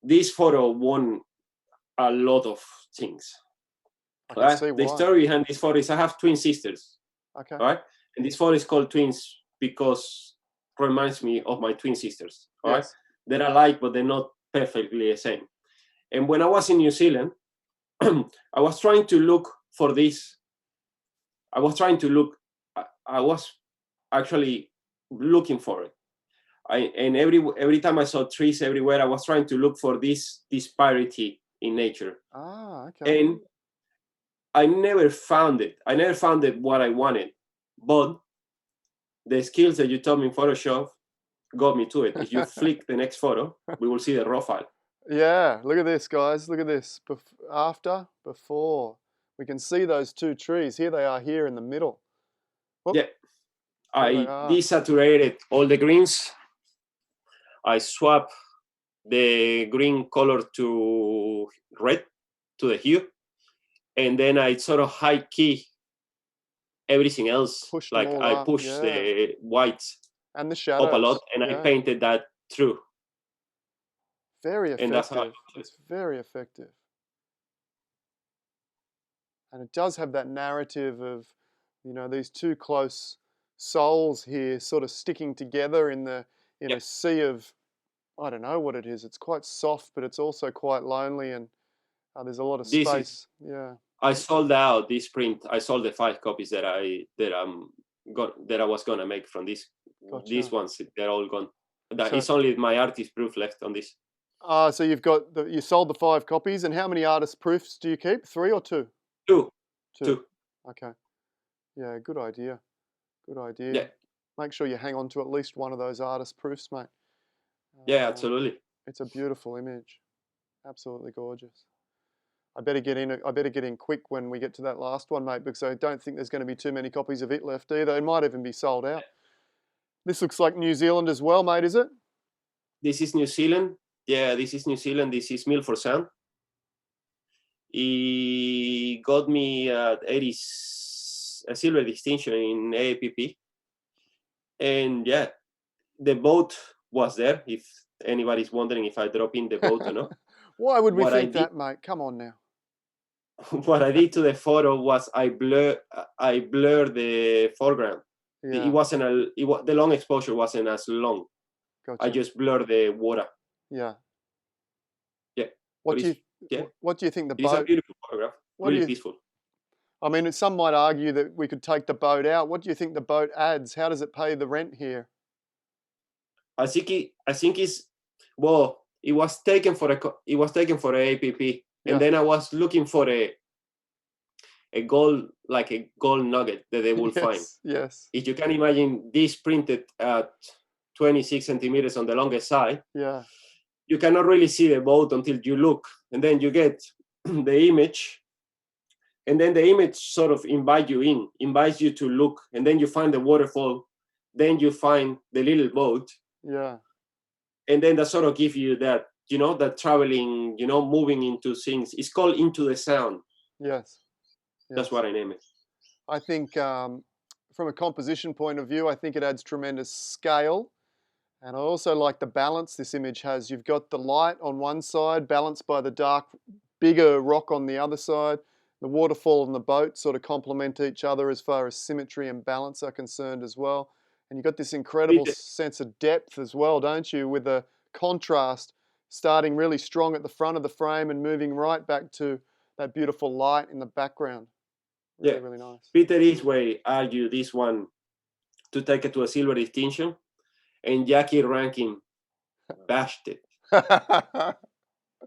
This photo won a lot of things. I can see The why. story behind this photo is I have twin sisters. Okay. All right. And this photo is called twins because it reminds me of my twin sisters. All right. Yes. They're alike, but they're not perfectly the same. And when I was in New Zealand, I was trying to look for this. I was actually looking for it. And every time I saw trees everywhere, I was trying to look for this disparity in nature. Ah, okay. And I never found it. I never found it what I wanted. But the skills that you taught me in Photoshop got me to it. If you flick the next photo, we will see the raw file. Yeah, look at this, guys. Look at this. After, before. We can see those two trees. Here they are here in the middle. Whoop, Yeah, there they I are. desaturated all the greens. I swapped the green color to red, to the hue. And then I sort of high key everything else. Pushed them Like all I up, pushed yeah. the whites And the up a lot shadows, and I yeah. painted that through. Very And that's how I effective. It's very effective. And it does have that narrative of, you know, these two close souls here sort of sticking together in Yeah. a sea of, I don't know what it is. It's quite soft, but it's also quite lonely, and there's a lot of This is space. Yeah. I sold out this print. I sold the 5 copies that I was gonna make from this. Gotcha. These ones, they're all gone. So- It's only my artist proof left on this. So you sold the 5 copies, and how many artist proofs do you keep? 3 or 2? 2. Two. 2. Okay. Yeah, good idea. Good idea. Yeah. Make sure you hang on to at least one of those artist proofs, mate. Yeah, absolutely. It's a beautiful image. Absolutely gorgeous. I better get in quick when we get to that last one, mate, because I don't think there's going to be too many copies of it left either. It might even be sold out. This looks like New Zealand as well, mate, is it? This is New Zealand. Yeah, this is New Zealand. This is Milford Sound. He got me a silver distinction in AAPP. And yeah, the boat was there. If anybody's wondering if I drop in the boat or not. Why would we What I think did- that, mate? Come on now. What I did to the photo was I blurred the foreground. Yeah, The long exposure wasn't as long. gotcha. I just blurred the water. Yeah. Yeah. What But do you yeah. What do you think the It's a boat? beautiful photograph. What do Really you- peaceful. I mean, some might argue that we could take the boat out. What do you think the boat adds? How does it pay the rent here? I think it's well. It was taken for a APP, Yeah. and then I was looking for a gold nugget that they will find. Yes. If you can imagine this printed at 26 centimeters on the longest side, Yeah. you cannot really see the boat until you look, and then you get the image, and then the image sort of invites you to look, and then you find the waterfall, then you find the little boat, Yeah. and then that sort of gives you that, that traveling, moving into things. It's called Into the Sound. Yes. That's what I name it. I think from a composition point of view, I think it adds tremendous scale, And I also like the balance this image has. You've got the light on one side balanced by the dark, bigger rock on the other side. The waterfall and the boat sort of complement each other as far as symmetry and balance are concerned as well. And you've got this incredible Peter, sense of depth as well, don't you? With the contrast starting really strong at the front of the frame and moving right back to that beautiful light in the background. yeah, Really, really nice. Peter Eastway argued this one to take it to a silver distinction, and Jackie Rankin bashed it.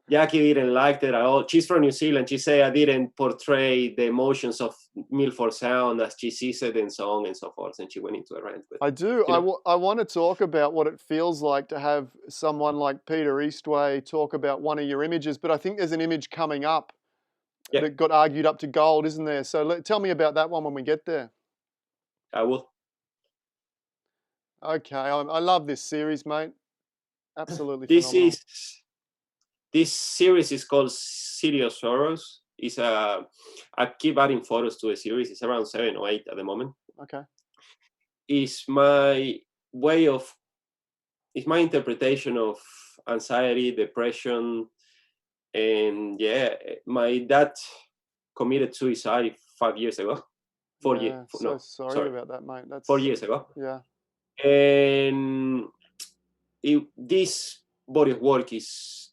Jackie didn't like it at all. She's from New Zealand. She said I didn't portray the emotions of Milford Sound as she sees it and so on and so forth. And she went into a rant. But, I do. you know, I want to talk about what it feels like to have someone like Peter Eastway talk about one of your images, but I think there's an image coming up yeah, that got argued up to gold, isn't there? So tell me about that one when we get there. I will. Okay, I love this series, mate. Absolutely This phenomenal. is this series is called City of Sorrows. It's I keep adding photos to the series. It's around 7 or 8 at the moment. Okay. It's my way of it's my interpretation of anxiety, depression, and yeah, my dad committed suicide 5 years ago. 4 years, Yeah, so no, sorry sorry, about that, mate. 4 years ago. Yeah, And this body of work is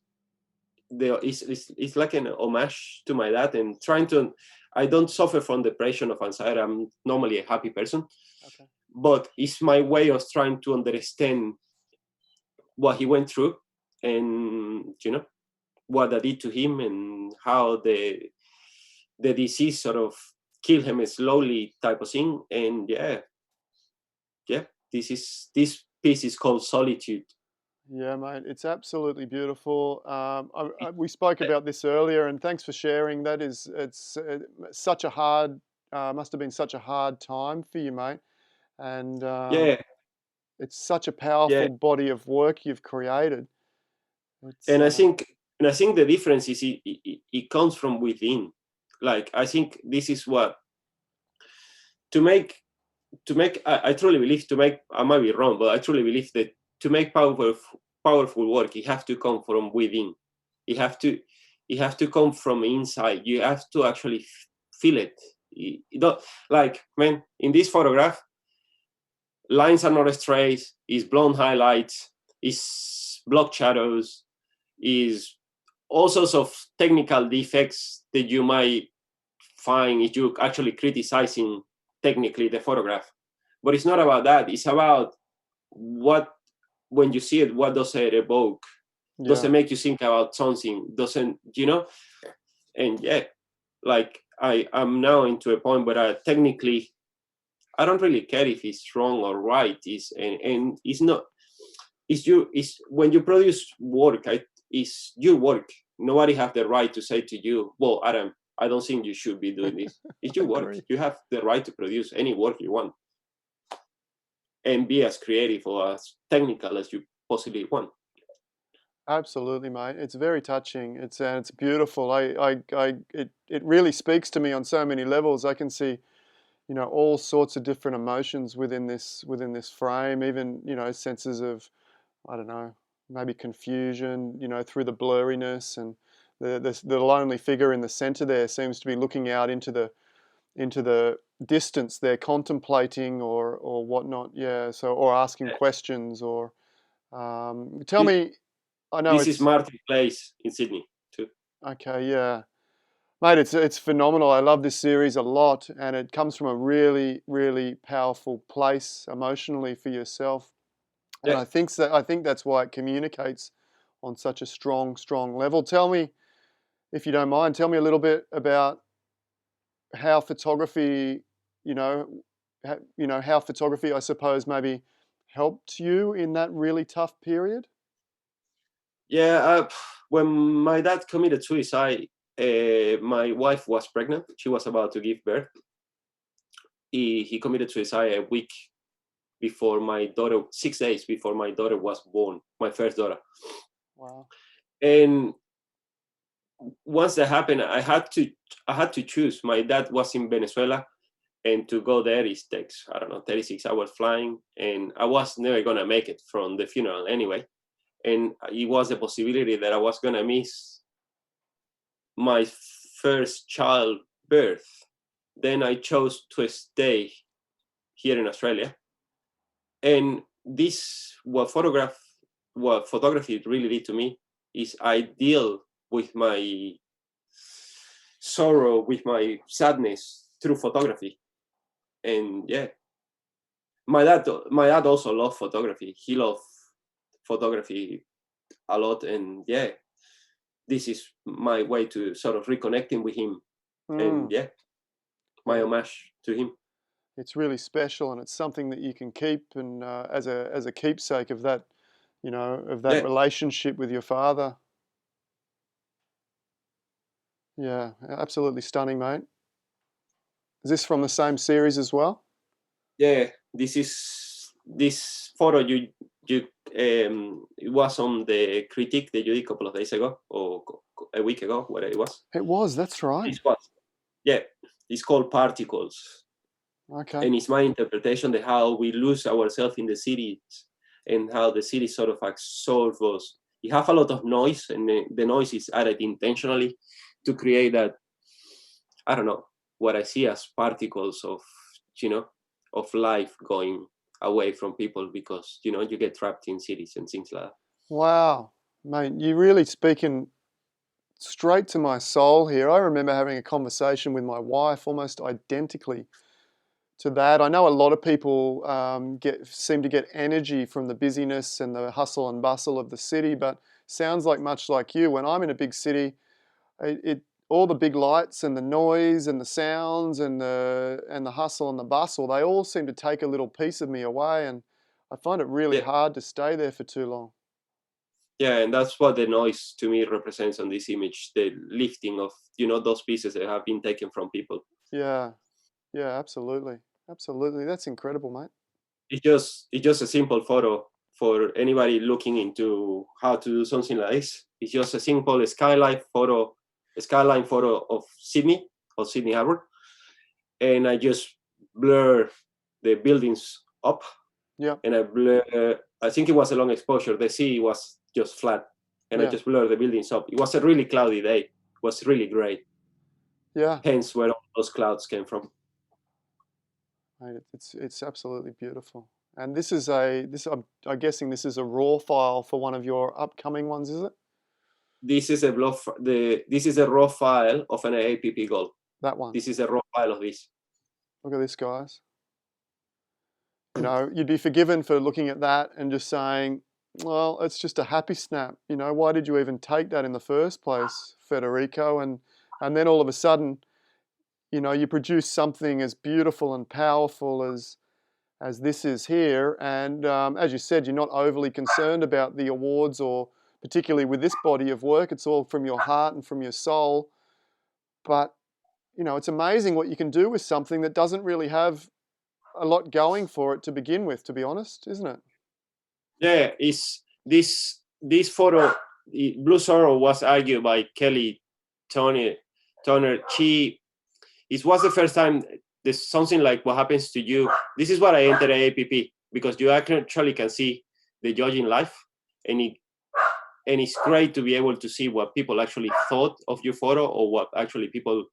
it's like an homage to my dad and trying to. I don't suffer from depression or anxiety. I'm normally a happy person, okay. but it's my way of trying to understand what he went through and what that did to him and how the disease sort of killed him slowly type of thing. And yeah, this piece is called Solitude. Yeah, mate, it's absolutely beautiful. We spoke about this earlier, and thanks for sharing. It's such a hard, must have been such a hard time for you, mate. And Yeah, it's such a yeah. powerful body of work you've created. It's And I think the difference is it comes from within. Like I think this is what to make I truly believe to make, I might be wrong, but I truly believe that to make powerful work, it have to come from within. It have to come from inside. You have to actually feel it. You don't, like, man, in this photograph, lines are not straight, is blown highlights, is blocked shadows, is all sorts of technical defects that you might find if you're actually criticizing technically the photograph. But it's not about that. It's about what, when you see it, what does it evoke? Does yeah, it make you think about something? Doesn't, And yeah, like I'm now into a point where I don't really care if it's wrong or right. And it's not. It's when you produce work. It's your work. Nobody have the right to say to you, "Well, Adam, I don't think you should be doing this." It's your work. agree. You have the right to produce any work you want and be as creative or as technical as you possibly want. Absolutely, mate. It's very touching. It's beautiful. It really speaks to me on so many levels. I can see, all sorts of different emotions within this frame. Even, senses of, I don't know, maybe confusion. Through the blurriness and the lonely figure in the center there seems to be looking out into the distance. They're contemplating or whatnot. Yeah. So or asking questions or tell This, me. I know this is it's Marketplace in Sydney too. okay. Yeah. Mate, it's phenomenal. I love this series a lot, and it comes from a really, really powerful place emotionally for yourself. And Yeah, I think that's why it communicates on such a strong, strong level. Tell me, if you don't mind, tell me a little bit about how photography, you know, how photography, I suppose, maybe helped you in that really tough period. yeah. When my dad committed suicide, my wife was pregnant. She was about to give birth. He committed suicide a week before my daughter, 6 days before my daughter was born, my first daughter. Wow. And once that happened, I had to choose. My dad was in Venezuela. and to go there it takes, I don't know, 36 hours flying, and I was never gonna make it from the funeral anyway, and it was a possibility that I was gonna miss my first child birth. Then I chose to stay here in Australia, and this what photography really did to me is I deal with my sorrow, with my sadness through photography. And yeah, my dad also loved photography. He loved photography a lot, and yeah, this is my way to sort of reconnecting with him. And yeah, my homage to him. It's really special, and it's something that you can keep, and as a keepsake of that, of that relationship with your father. Yeah, absolutely stunning, mate. Is this from the same series as well? Yeah, this photo it was on the critique that you did a couple of days ago or a week ago, whatever it was. It was. That's right. This was, yeah, it's called Particles. Okay. And it's my interpretation of how we lose ourselves in the cities and how the city sort of absorbs us. You have a lot of noise, and the noise is added intentionally to create that, I don't know, what I see as particles of, of life going away from people because, you get trapped in cities and things like that. Wow, mate, you're really speaking straight to my soul here. I remember having a conversation with my wife almost identically to that. I know a lot of people seem to get energy from the busyness and the hustle and bustle of the city, but sounds like much like you. When I'm in a big city, all the big lights and the noise and the sounds and the hustle and the bustle, they all seem to take a little piece of me away, and I find it really hard to stay there for too long. Yeah, and that's what the noise to me represents on this image, the lifting of, those pieces that have been taken from people. Yeah, yeah, absolutely. Absolutely. That's incredible, mate. It's just a simple photo for anybody looking into how to do something like this. It's just a simple skyline photo of Sydney Harbour, and I just blur the buildings up. Yeah. And I think it was a long exposure. The sea was just flat, and I just blurred the buildings up. It was a really cloudy day. It was really great. Yeah. Hence where all those clouds came from. It's absolutely beautiful. And this is I'm guessing this is a raw file for one of your upcoming ones, is it? This is this is a raw file of an APP gold. That one. This is a raw file of this. Look at this, guys. You'd be forgiven for looking at that and just saying, well, it's just a happy snap. Why did you even take that in the first place, Federico? And then all of a sudden, you produce something as beautiful and powerful as this is here. And as you said, you're not overly concerned about the awards, or particularly with this body of work. It's all from your heart and from your soul. But, it's amazing what you can do with something that doesn't really have a lot going for it to begin with, to be honest, isn't it? Yeah, it's this photo, Blue Sorrow, was argued by Kelly Toner. It was the first time there's something like what happens to you. This is what I entered APP, because you actually can see the judging live, and it's great to be able to see what people actually thought of your photo, or what actually people,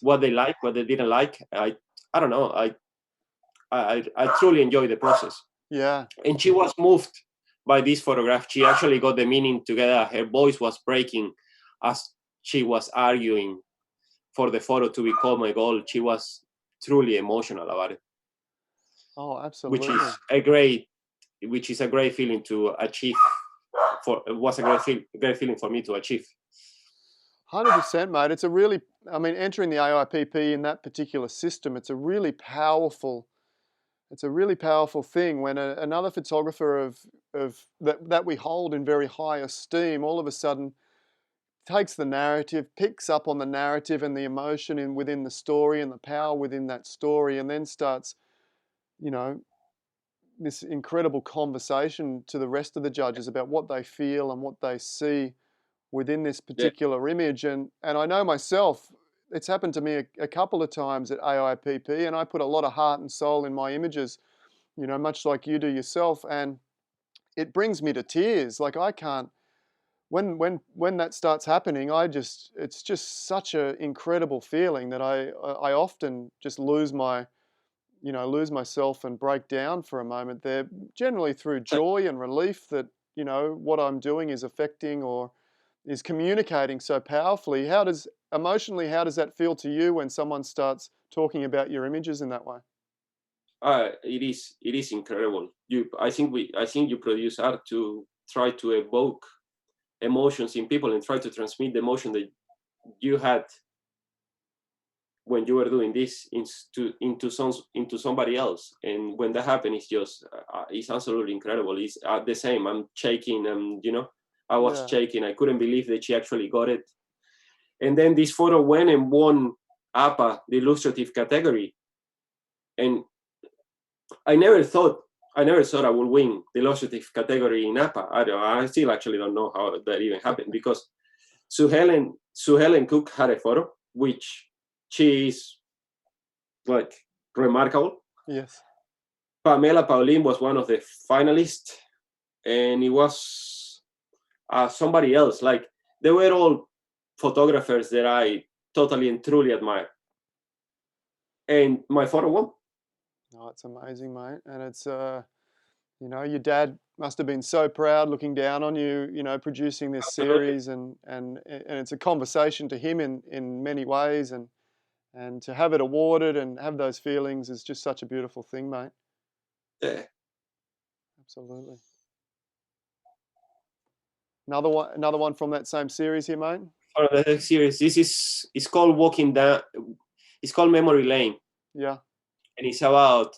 what they like, what they didn't like. I don't know. I truly enjoy the process. Yeah. And she was moved by this photograph. She actually got the meaning together. Her voice was breaking as she was arguing for the photo to become a goal. She was truly emotional about it. Oh, absolutely. Which is a great feeling to achieve. It was a great feeling for me to achieve. 100%, mate. It's entering the AIPP in that particular system, it's a really powerful thing when another photographer of that we hold in very high esteem all of a sudden takes the narrative, picks up on the narrative and the emotion within the story and the power within that story, and then starts, this incredible conversation to the rest of the judges about what they feel and what they see within this particular image. And I know myself, it's happened to me a couple of times at AIPP, and I put a lot of heart and soul in my images, you know, much like you do yourself, and it brings me to tears. Like I can't when that starts happening, it's just such an incredible feeling that I often just lose myself and break down for a moment there, generally through joy and relief that, you know, what I'm doing is affecting or is communicating so powerfully. How does that feel to you when someone starts talking about your images in that way? It is incredible. I think you produce art to try to evoke emotions in people and try to transmit the emotion that you had when you were doing this into somebody else. And when that happens, it's absolutely incredible. It's the same. I'm shaking, and I was Yeah. shaking. I couldn't believe that she actually got it. And then this photo went and won APA, the illustrative category. And I never thought I would win the illustrative category in APA. I still actually don't know how that even happened, because Sue Helen Cook had a photo which she is like remarkable. Yes. Pamela Paulin was one of the finalists, and it was somebody else. Like, they were all photographers that I totally and truly admire, and my photo won. Oh, it's amazing, mate. And it's you know, your dad must have been so proud looking down on you, you know, producing this Absolutely. series, and it's a conversation to him in many ways, and to have it awarded and have those feelings is just such a beautiful thing, mate. Yeah. Absolutely. Another one from that same series here, mate. For the next series, this is it's called Walking Down. It's called Memory Lane, Yeah. and it's about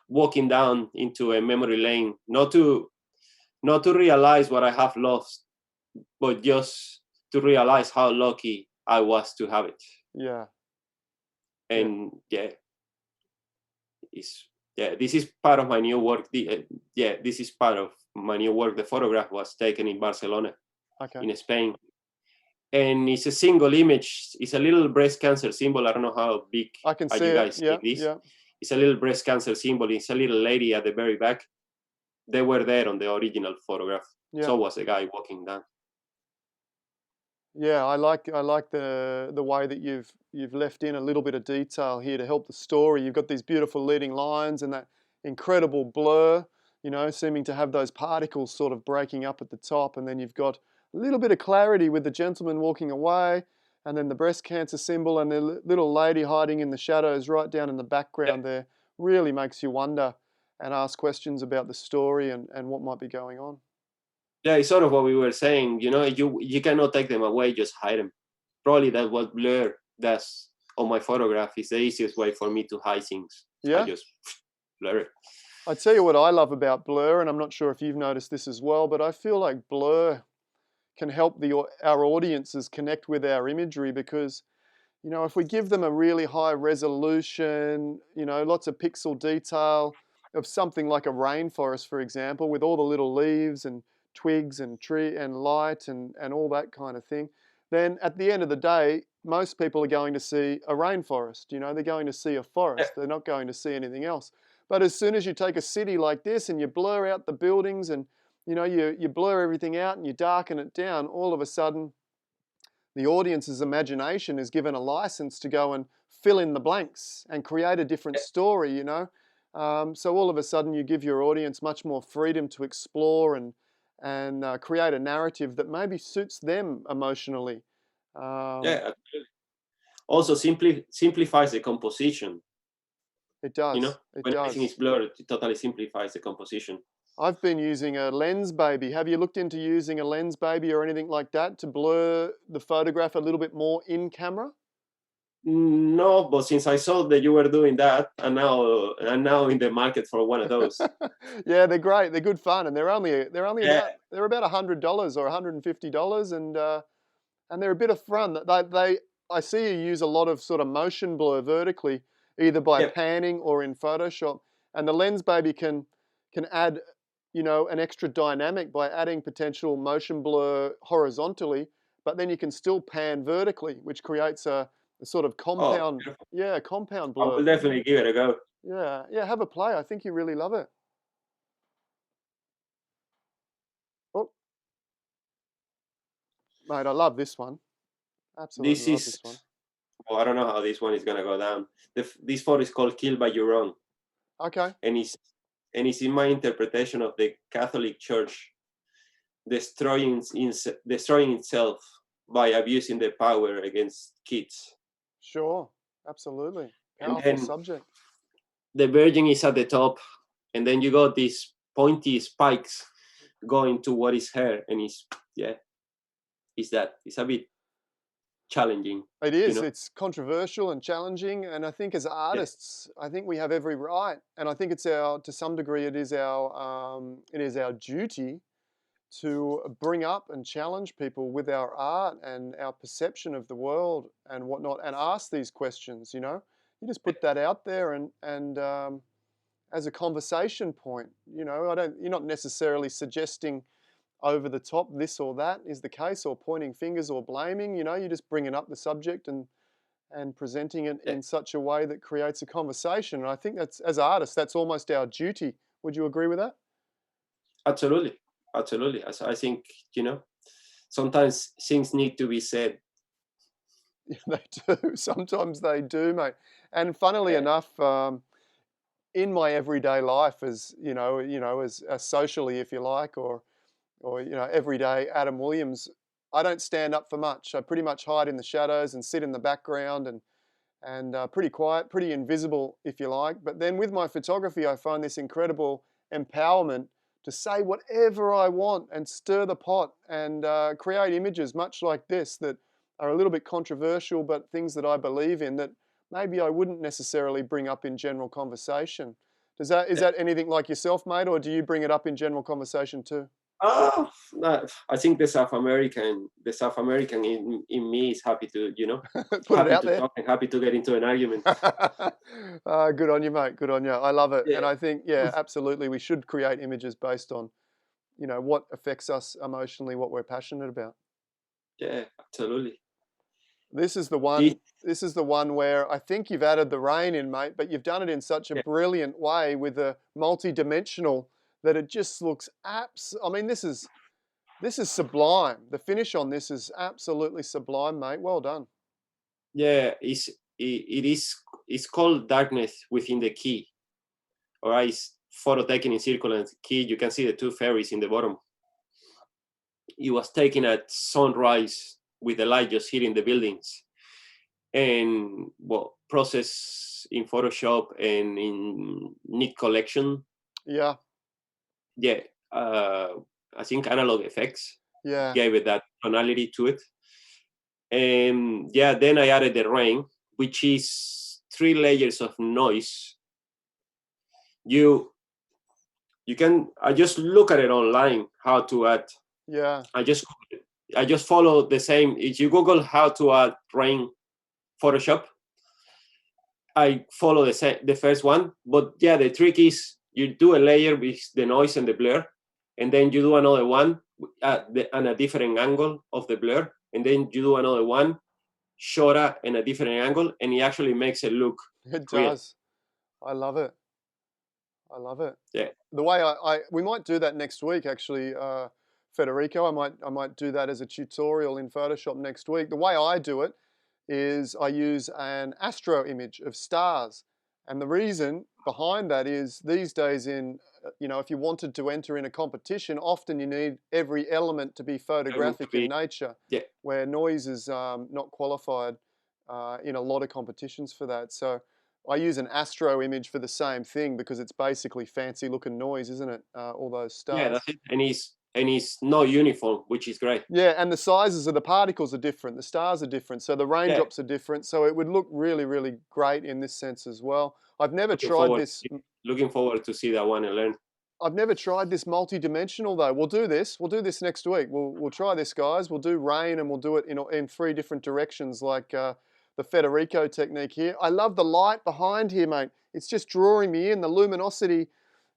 walking down into a memory lane, not to realize what I have lost, but just to realize how lucky I was to have it. Yeah. Yeah. And it's this is part of my new work. This is part of my new work. The photograph was taken in Barcelona, Okay. in Spain, and it's a single image. It's a little breast cancer symbol. I don't know how big I can are see you it. guys Yeah. seeing this. Yeah. It's a little breast cancer symbol. It's a little lady at the very back. They were there on the original photograph. Yeah. So was a guy walking down. Yeah, I like the way that you've left in a little bit of detail here to help the story. You've got these beautiful leading lines and that incredible blur, you know, seeming to have those particles sort of breaking up at the top, and then you've got a little bit of clarity with the gentleman walking away, and then the breast cancer symbol and the little lady hiding in the shadows right down in the Yeah, background there really makes you wonder and ask questions about the story and what might be going on. yeah, it's sort of what we were saying. You cannot take them away, just hide them. Probably that's what blur does on my photograph. Is the easiest way for me to hide things. I Yeah? just blur it. I tell you what I love about Blur, and I'm not sure if you've noticed this as well, but I feel like Blur can help our audiences connect with our imagery because, you know, if we give them a really high resolution, you know, lots of pixel detail of something like a rainforest, for example, with all the little leaves and twigs and tree and light and all that kind of thing, then at the end of the day, most people are going to see a rainforest. You know, they're going to see a Yeah, forest. They're not going to see anything else. But as soon as you take a city like this and you blur out the buildings and, you know, you blur everything out and you darken it down, all of a sudden the audience's imagination is given a license to go and fill in the blanks and create a different yeah, story, you know. So all of a sudden you give your audience much more freedom to explore and create a narrative that maybe suits them emotionally. yeah. Um, Absolutely. Also, simplifies the composition. it does. It When everything does. is blurred, it totally simplifies the composition. I've been using a lens baby. Have you looked into using a lens baby or anything like that to blur the photograph a little bit more in camera? No, but since I saw that you were doing that, and now in the market for one of those. Yeah, they're great. They're good fun, and they're only Yeah, about $100 or $150, and they're a bit of fun. They I see you use a lot of sort of motion blur vertically, either by yeah, panning or in Photoshop, and the Lens Baby can add, you know, an extra dynamic by adding potential motion blur horizontally, but then you can still pan vertically, which creates The sort of Oh, compound, beautiful. yeah, compound I blur will thing. definitely give it a go. Yeah, yeah, have a play. I think you really love it. Oh, mate, I love this one. Absolutely This love this is, one. well, I don't know how this one is gonna go down. This photo is called "Killed by Your Own," Okay, and it's in my interpretation of the Catholic Church destroying itself by abusing the power against kids. sure, absolutely. And Powerful then subject. the Virgin is at the top, and then you got these pointy spikes going to what is her, and yeah, it's a bit challenging, It you is. know. It's controversial and challenging, and I think as Yeah, artists, I think we have every right, and I think it's our, to some degree, it is our duty to bring up and challenge people with our art and our perception of the world and whatnot, and ask these questions. You just put that out there, and as a conversation point. You're not necessarily suggesting over the top this or that is the case, or pointing fingers or blaming. You're just bringing up the subject and presenting it yeah, in such a way that creates a conversation. And I think that's, as artists, that's almost our duty. Would you agree with that? absolutely, absolutely. As I think, you know, sometimes things need to be said. Yeah, they do. Sometimes they do, mate. And funnily Yeah, enough, in my everyday life, as as socially, if you like, or everyday Adam Williams, I don't stand up for much. I pretty much hide in the shadows and sit in the background, and pretty quiet, pretty invisible, if you like. But then with my photography, I find this incredible empowerment to say whatever I want and stir the pot and create images much like this that are a little bit controversial, but things that I believe in that maybe I wouldn't necessarily bring up in general conversation. Is yeah. that anything like yourself, mate, or do you bring it up in general conversation too? Oh, no, I think the South American in me is happy to, Put it happy out to there. talk and happy to get into an argument. Good on you, mate. Good on you. I love it. And Yeah, I think, yeah, absolutely, we should create images based on, what affects us emotionally, what we're passionate about. yeah, absolutely. This is the This, one. This is the one where I think you've added the rain in, mate, but you've done it in such a yeah, brilliant way with a multi-dimensional that it just looks I mean, this is sublime. The finish on this is absolutely sublime, mate. Well done. yeah, it's called darkness within the key. All right, it's photo taken in circle and key. You can see the two fairies in the bottom. It was taken at sunrise with the light just hitting the buildings, and well, process in Photoshop and in neat collection. Yeah, Yeah, I think analog effects yeah, gave it that tonality to it. And yeah, then I added the rain, which is 3 layers of noise. You can I just look at it online how to add. yeah. I just I just follow the same. If you Google how to add rain Photoshop, I follow the first one. But yeah, the trick is you do a layer with the noise and the blur, and then you do another one at a different angle of the blur, and then you do another one shorter and a different angle, and it actually makes it look It real. does. I love it. I love it. Yeah, The way we might do that next week, actually, Federico. I might do that as a tutorial in Photoshop next week. The way I do it is I use an astro image of stars, and the reason behind that is these days if you wanted to enter in a competition, often you need every element to be going to photographic in be nature, yeah, where noise is not qualified in a lot of competitions for that. So I use an astro image for the same thing because it's basically fancy looking noise, isn't it? All those yeah, stars. that's it. And it's not uniform, which is great. Yeah, and the sizes of the particles are different. The stars are different, so the Yeah, raindrops are different. So it would look really, really great in this sense as well. I've never looking tried forward this. looking forward to see that one and learn. I've never tried this multi-dimensional though. We'll do this. We'll do this next week. We'll try this, guys. We'll do rain, and we'll do it in three different directions, like the Federico technique here. I love the light behind here, mate. It's just drawing me in. The luminosity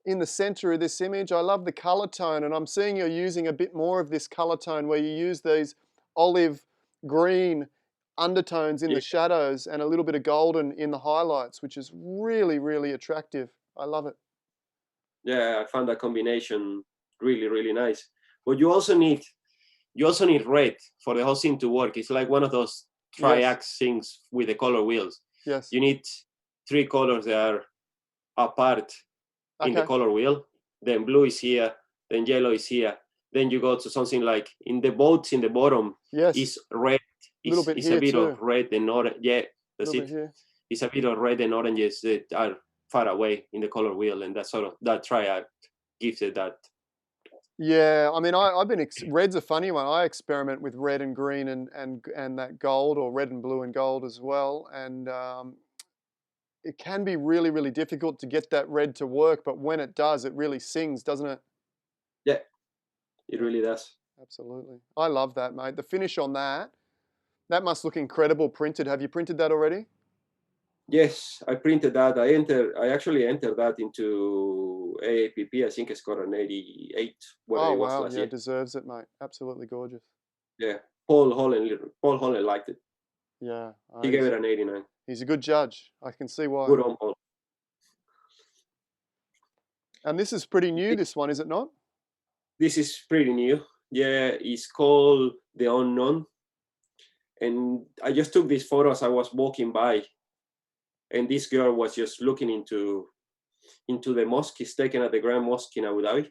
in the center of this image. I love the color tone, and I'm seeing you're using a bit more of this color tone where you use these olive green undertones in Yeah, the shadows and a little bit of golden in the highlights, which is really, really attractive. I love it. yeah, I found that combination really, really nice. But you also need red for the whole scene to work. It's like one of those Yes, triax things with the color wheels. yes. You need three colors that are apart in the Okay. color wheel. Then blue is here, then yellow is here. Then you go to something like in the boats in the bottom Yes. is red. A little Is bit is a here bit of too. red and orange. Yeah, A that's little bit it. here. It's a bit of red and oranges that are far away in the color wheel, and that triad gives it that. Yeah, I mean, I've been red's a funny one. I experiment with red and green and that gold, or red and blue and gold as well. And it can be really, really difficult to get that red to work, but when it does, it really sings, doesn't it? Yeah, it Yeah, really does. absolutely. I love that, mate. The finish on that must look incredible printed. Have you printed that already? Yes, I printed that. I actually entered that into AAPP. I think I scored an 88, whatever Oh it was wow, last yeah, year. deserves it, mate. Absolutely gorgeous. Yeah, Paul Holland liked it. Yeah, He gave it an 89. he's a good judge. I can see why. Good on Paul. And this is pretty new, this one, is it not? This is pretty new. Yeah, it's called The Unknown. And I just took this photo as I was walking by, and this girl was just looking into the mosque. It's taken at the Grand Mosque in Abu Dhabi.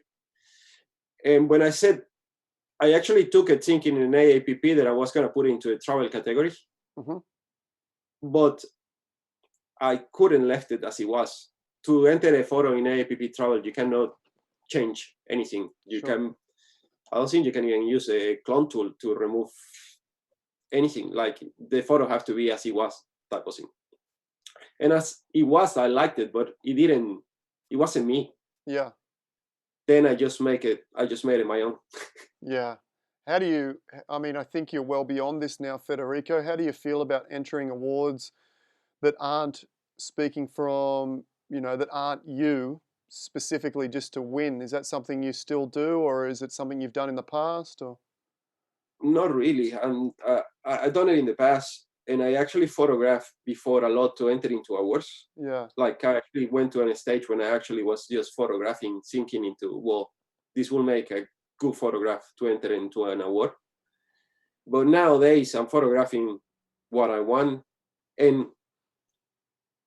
And when I said, I actually took it thinking in AAPP that I was going to put it into a travel category, Hmm. but I couldn't left it as it was. To enter a photo in AAPP travel, you cannot change anything. Sure. I don't think you can even use a clone tool to remove anything. Like the photo have to be as it was, type of thing. And as it was, I liked it, but it wasn't me. Yeah. Then I just made it my own. Yeah. How do you, I mean, I think you're well beyond this now, Federico. How do you feel about entering awards that aren't speaking from, that aren't you specifically just to win? Is that something you still do, or is it something you've done in the past? Or Not really. And I've done it in the past, and I actually photographed before a lot to enter into awards. yeah, Like I actually went to a stage when I actually was just photographing, thinking into, well, this will make a good photograph to enter into an award. But nowadays I'm photographing what I want, and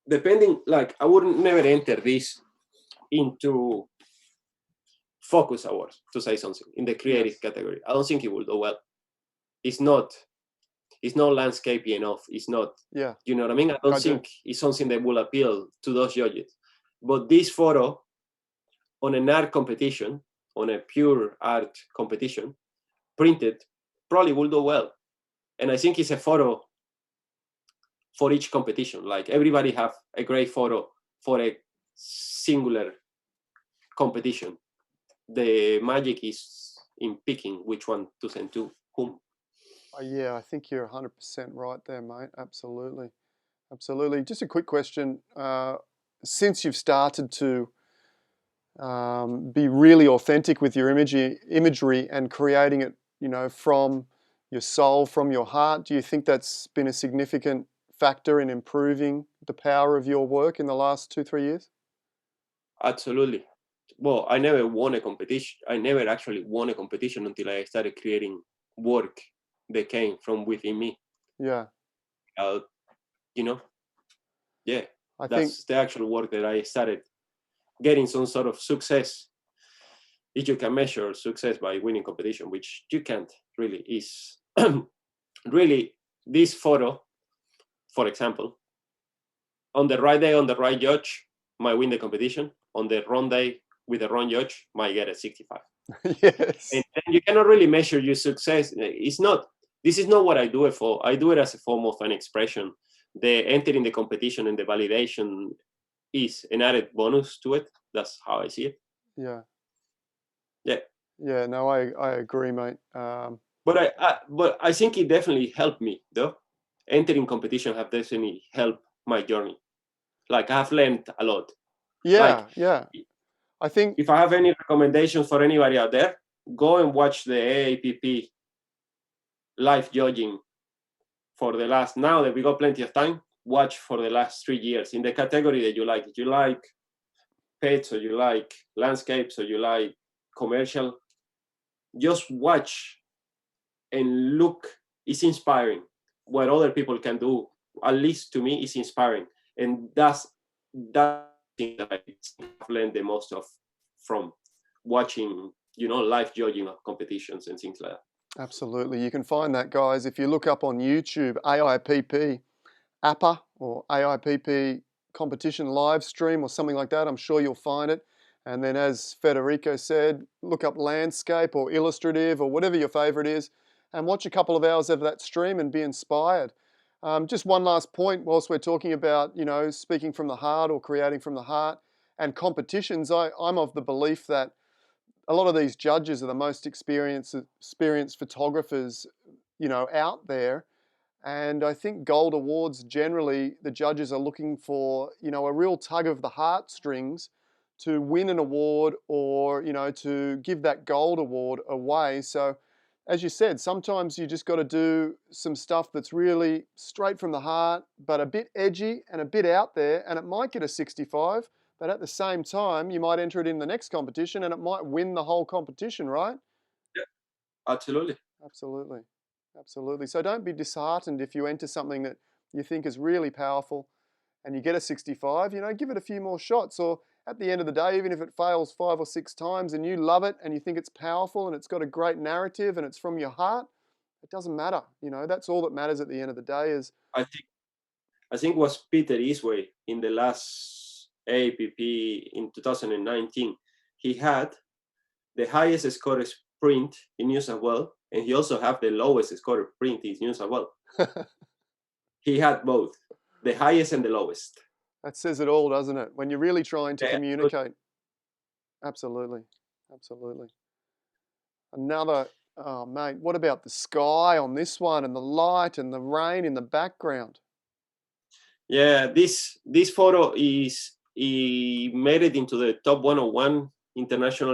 depending, like I wouldn't never enter this into focus awards, to say something, in the creative yes, category. I don't think it will do well. It's not landscapey enough. It's not, yeah, you know what I mean? I don't I do. think it's something that will appeal to those judges. But this photo on an art competition, on a pure art competition, printed, probably will do well. And I think it's a photo for each competition. Like everybody have a great photo for a singular competition. The magic is in picking which one to send to whom. Yeah, I think you're 100% right there, mate. Absolutely. Absolutely. Just a quick question. Since you've started to be really authentic with your imagery and creating it, from your soul, from your heart, do you think that's been a significant factor in improving the power of your work in the last 2, 3 years? Absolutely. Well, I never won a competition. I never actually won a competition until I started creating work that came from within me. Yeah, Uh, you know, yeah, I think, that's the actual work that I started getting some sort of success. If you can measure success by winning competition, which you can't really, is really this photo, for example, on the right day, on the right judge, might win the competition. On the wrong day, with the wrong judge, might get a 65. And yes, then you cannot really measure your success. This is not what I do it for. I do it as a form of an expression. The entering the competition and the validation is an added bonus to it. That's how I see it. yeah, Yeah. yeah. No, I agree, mate. But I think it definitely helped me though. Entering competition have definitely helped my journey. Like I have learned a lot. Like Yeah, yeah. I think, if I have any recommendations for anybody out there, go and watch the AAPP live judging for the last, now that we got plenty of time, watch for the last 3 years in the category that you like. If you like pets, or you like landscapes, or you like commercial, just watch and look. It's inspiring what other people can do. At least to me, it's inspiring, and that's thing that I've learned the most of from watching, live judging of competitions and things like that. Absolutely. You can find that, guys, if you look up on YouTube, AIPP APA or AIPP competition live stream or something like that. I'm sure you'll find it. And then, as Federico said, look up landscape or illustrative or whatever your favorite is, and watch a couple of hours of that stream and be inspired. Just one last point whilst we're talking about, speaking from the heart or creating from the heart and competitions. I'm of the belief that a lot of these judges are the most experienced photographers, out there. And I think gold awards, generally, the judges are looking for, a real tug of the heartstrings to win an award, or, to give that gold award away. So, as you said, sometimes you just got to do some stuff that's really straight from the heart, but a bit edgy and a bit out there, and it might get a 65, but at the same time, you might enter it in the next competition and it might win the whole competition, right? Yeah, absolutely. Absolutely. Absolutely. So don't be disheartened if you enter something that you think is really powerful and you get a 65, give it a few more shots. Or at the end of the day, even if it fails 5 or 6 times and you love it and you think it's powerful and it's got a great narrative and it's from your heart, it doesn't matter. That's all that matters at the end of the day is. I think was Peter Eastway in the last APP in 2019. He had the highest score sprint in New South Wales, and he also had the lowest score sprint in New South Wales. He had both, the highest and the lowest. That says it all, doesn't it? When you're really trying to communicate. Absolutely. Absolutely. Another, oh mate, what about the sky on this one and the light and the rain in the background? Yeah, this photo he made it into the top 101 international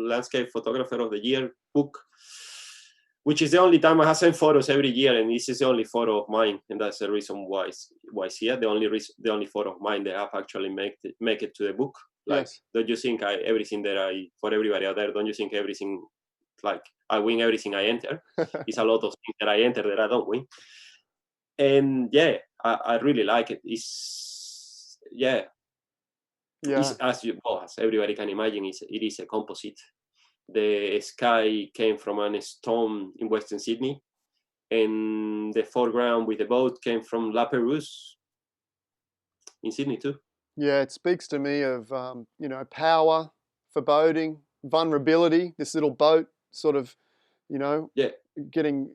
landscape photographer of the year book, which is the only time I have sent photos every year, and this is the only photo of mine, and that's the reason why it's here. The only photo of mine that I've actually make it to the book. Like, yes. Don't you think everything that for everybody out there, don't you think everything, like, I win everything I enter? It's a lot of things that I enter that I don't win. And yeah, I really like it. It's as everybody can imagine, it is a composite. The sky came from a storm in Western Sydney, and the foreground with the boat came from La Perouse in Sydney too. Yeah, it speaks to me of power, foreboding, vulnerability. This little boat sort of, getting,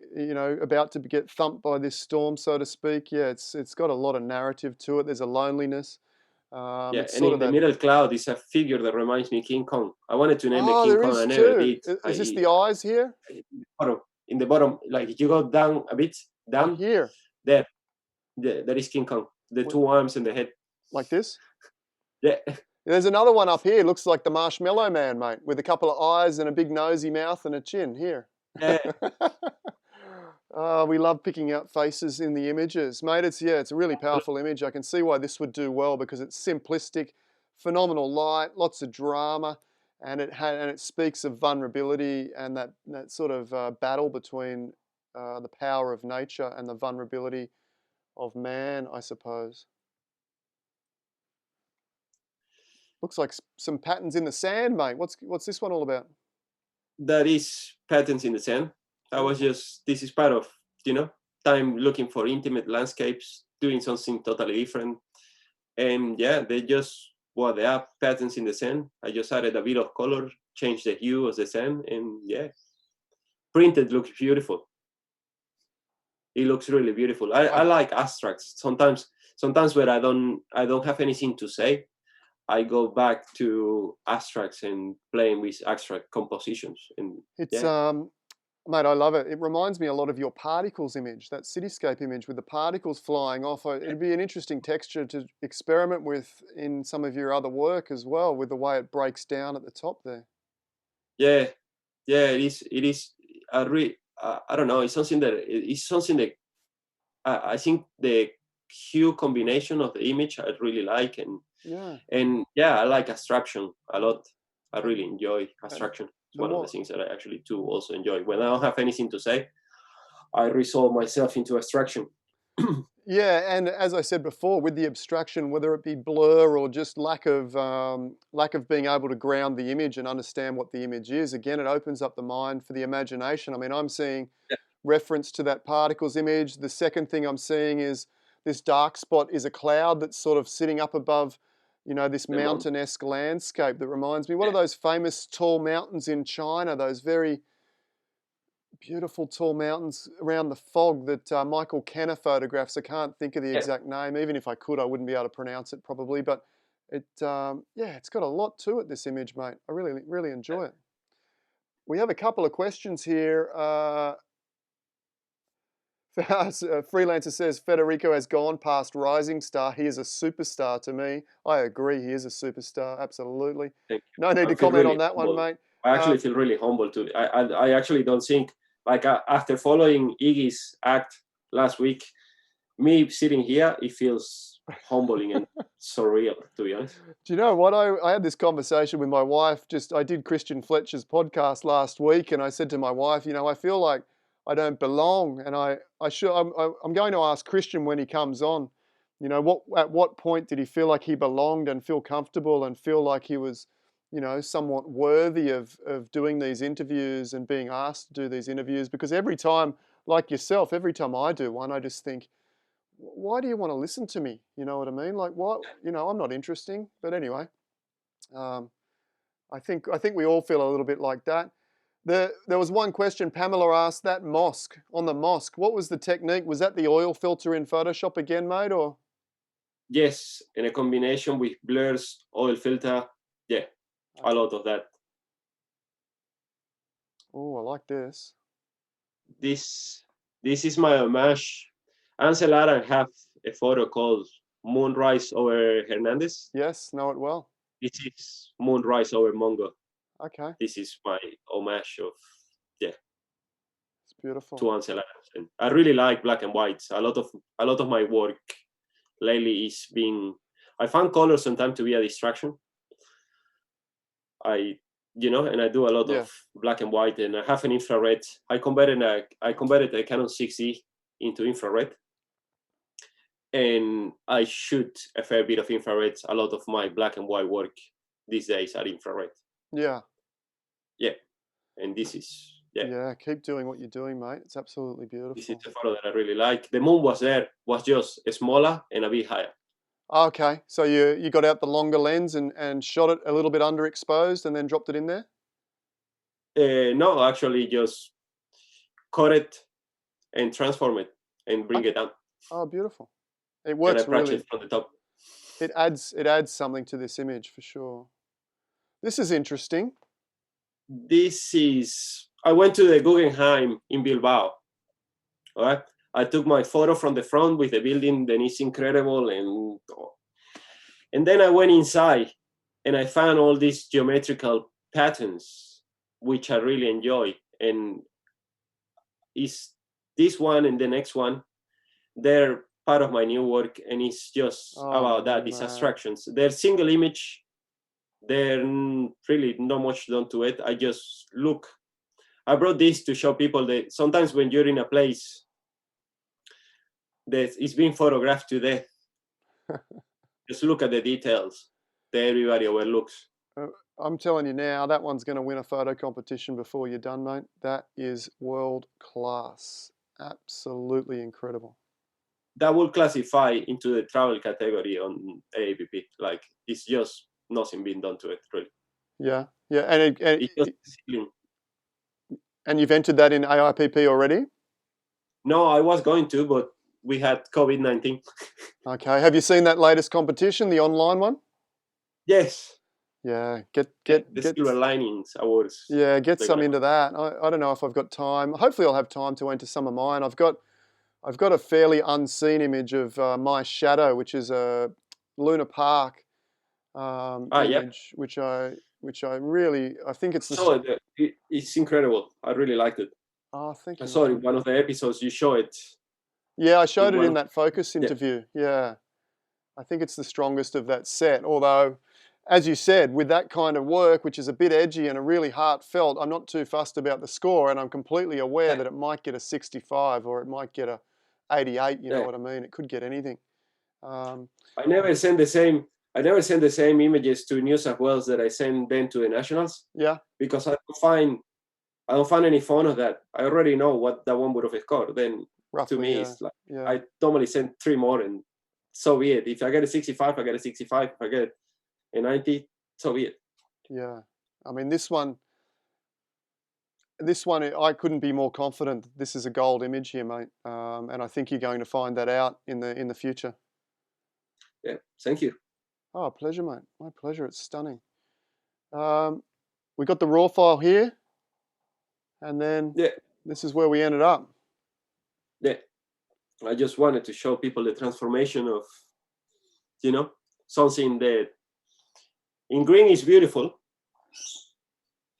about to get thumped by this storm, so to speak. Yeah, it's got a lot of narrative to it. There's a loneliness. And in the middle cloud is a figure that reminds me of King Kong. I wanted to name it King Kong. I never did. Is this the eyes here? In the bottom, like if you go down a bit, down here. There is King Kong. The 2 arms and the head. Like this? Yeah. There's another one up here. Looks like the Marshmallow Man, mate, with a couple of eyes and a big nosy mouth and a chin. Here. Yeah. We love picking out faces in the images, mate. It's a really powerful image. I can see why this would do well because it's simplistic, phenomenal light, lots of drama, and it speaks of vulnerability and that sort of battle between the power of nature and the vulnerability of man, I suppose. Looks like some patterns in the sand, mate. What's this one all about? That is patterns in the sand. This is part of, time looking for intimate landscapes, doing something totally different. And yeah, they are patterns in the sand. I just added a bit of color, changed the hue of the sand, and yeah, printed looks beautiful. It looks really beautiful. I like abstracts. Sometimes when I don't have anything to say, I go back to abstracts and playing with abstract compositions. And it's mate, I love it. It reminds me a lot of your particles image, that cityscape image with the particles flying off. It'd be an interesting texture to experiment with in some of your other work as well, with the way it breaks down at the top there. Yeah, it is. I don't know. It's something that I think the hue combination of the image I really like, Yeah. and yeah, I like abstraction a lot. I And, really enjoy and abstraction. It's the one of the more, things that I actually do also enjoy. When I don't have anything to say, I resolve myself into abstraction. yeah, and as I said before, with the abstraction, whether it be blur or just lack of being able to ground the image and understand what the image is, again, it opens up the mind for the imagination. I mean, I'm seeing Yeah, reference to that particles image. The second thing I'm seeing is this dark spot is a cloud that's sort of sitting up above, this the month. mountain-esque landscape that reminds me. What Yeah, are those famous tall mountains in China? Those very beautiful tall mountains around the fog that Michael Kenner photographs. I can't think of the yeah, exact name. Even if I could, I wouldn't be able to pronounce it probably. But yeah, it's got a lot to it, this image, mate. I really, really enjoy it. We have a couple of questions here. Freelancer says Federico has gone past rising star. He is a superstar to me. I agree. He is a superstar. Absolutely. thank No you. need I to feel comment on really that one, humble. mate. I actually feel really humble too. I actually don't think, like, after following Iggy's act last week, me sitting here, it feels humbling and surreal, to be honest. Do you know what? I had this conversation with my wife. I did Christian Fletcher's podcast last week, and I said to my wife, I feel like I don't belong, and I'm going to ask Christian when he comes on, at what point did he feel like he belonged and feel comfortable and feel like he was, somewhat worthy of doing these interviews and being asked to do these interviews? Because every time, like yourself, every time I do one, I just think, why do you want to listen to me? You know what I mean? Like, what? I'm not interesting. But anyway, um, I think we all feel a little bit like that. There was one question Pamela asked, that mosque, on the mosque, what was the technique? Was that the oil filter in Photoshop again, mate, or? Yes, in a combination with blurs, oil filter, yeah, a Okay. lot of that. Oh, I like this. This this is my homage. Ansel Aran have a photo called Moonrise over Hernandez. Yes, know it well. This is Moonrise over Mongo. Okay, This is my homage of, yeah, it's beautiful. to Ansel Aran. And I really like black and whites. A lot of my work lately is being. I found color sometimes to be a distraction. I and I do a lot Yeah. of black and white, and I have an infrared. I converted a Canon 6D into infrared, and I shoot a fair bit of infrared. A lot of my black and white work these days are infrared. Yeah. Yeah, and this is, yeah, Yeah, keep doing what you're doing, mate. It's absolutely this is beautiful. a photo that I really like. The moon was there, was just smaller and a bit higher. Okay, so you got out the longer lens and shot it a little bit underexposed and then dropped it in there? No, actually, just cut it and transform it and bring Okay. it down, Oh, beautiful. It and I works patch really. it from the top. It adds something to this image for sure. This is interesting. This is. I went to the Guggenheim in Bilbao. All right, I took my photo from the front with the building, then it's incredible, and then I went inside and I found all these geometrical patterns, which I really enjoy. And is this one and the next one, they're part of my new work, and it's just Oh about that. These man. abstractions. They're single image. They're really not much done to it. I just look. I brought this to show people that sometimes when you're in a place that is being photographed to death, just look at the details that everybody overlooks. Uh, I'm telling you now, that one's going to win a photo competition before you're done, mate. That is world class. Absolutely incredible. That will classify into the travel category on AAPP. Like, it's just nothing being done to it, really. Yeah, yeah, and It's just ceiling. and you've entered that in AIPP already. No, I was going to, but we had COVID-19. Okay, have you seen that latest competition, the online one? Yes, Yeah, yeah, the Silver Linings Awards. get They're some gonna. into that. I don't know if I've got time. Hopefully, I'll have time to enter some of mine. I've got a fairly unseen image of my shadow, which is a Luna Park Yeah. image, which I really I think it's the So it's incredible. I really liked it. Oh, thank I you, saw mate. in one of the episodes you show it Yeah, I in showed it one in of that focus yeah, interview. Yeah. I think it's the strongest of that set. Although, as you said, with that kind of work, which is a bit edgy and a really heartfelt, I'm not too fussed about the score, and I'm completely aware yeah, that it might get a 65 or it might get a 88. You know yeah. what I mean? It could get anything. Um, I never send the same. I never send the same images to New South Wales that I send then to the Nationals yeah, because I don't find any fun of that. I already know what that one would have scored. Then to roughly. me, Yeah, it's like yeah, I normally send three more, and so be it. If I get a 65, I get a 65. If I get a 90, so be it. yeah. I mean, this one, I couldn't be more confident that this is a gold image here, mate. And I think you're going to find that out in the future. Yeah, thank you. Oh, pleasure, mate. My pleasure. It's stunning. Um, we got the raw file here, and then Yeah, this is where we ended up. yeah. I just wanted to show people the transformation of, you know, something that in green is beautiful,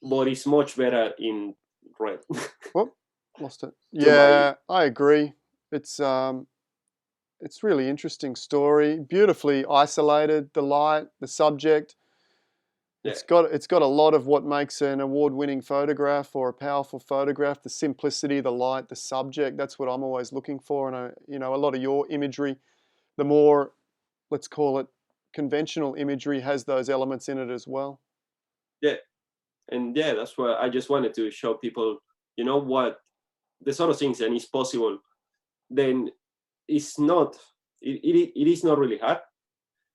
but it's much better in red. Whoop, lost it. To my Yeah, I agree. It's really interesting story. Beautifully isolated. The light, the subject. yeah, It's got a lot of what makes an award-winning photograph or a powerful photograph. The simplicity, the light, the subject. That's what I'm always looking for. And a lot of your imagery, the more, let's call it, conventional imagery, has those elements in it as well. yeah, and yeah, that's why I just wanted to show people, what the sort of things that is possible. Then it's not. It is not really hard.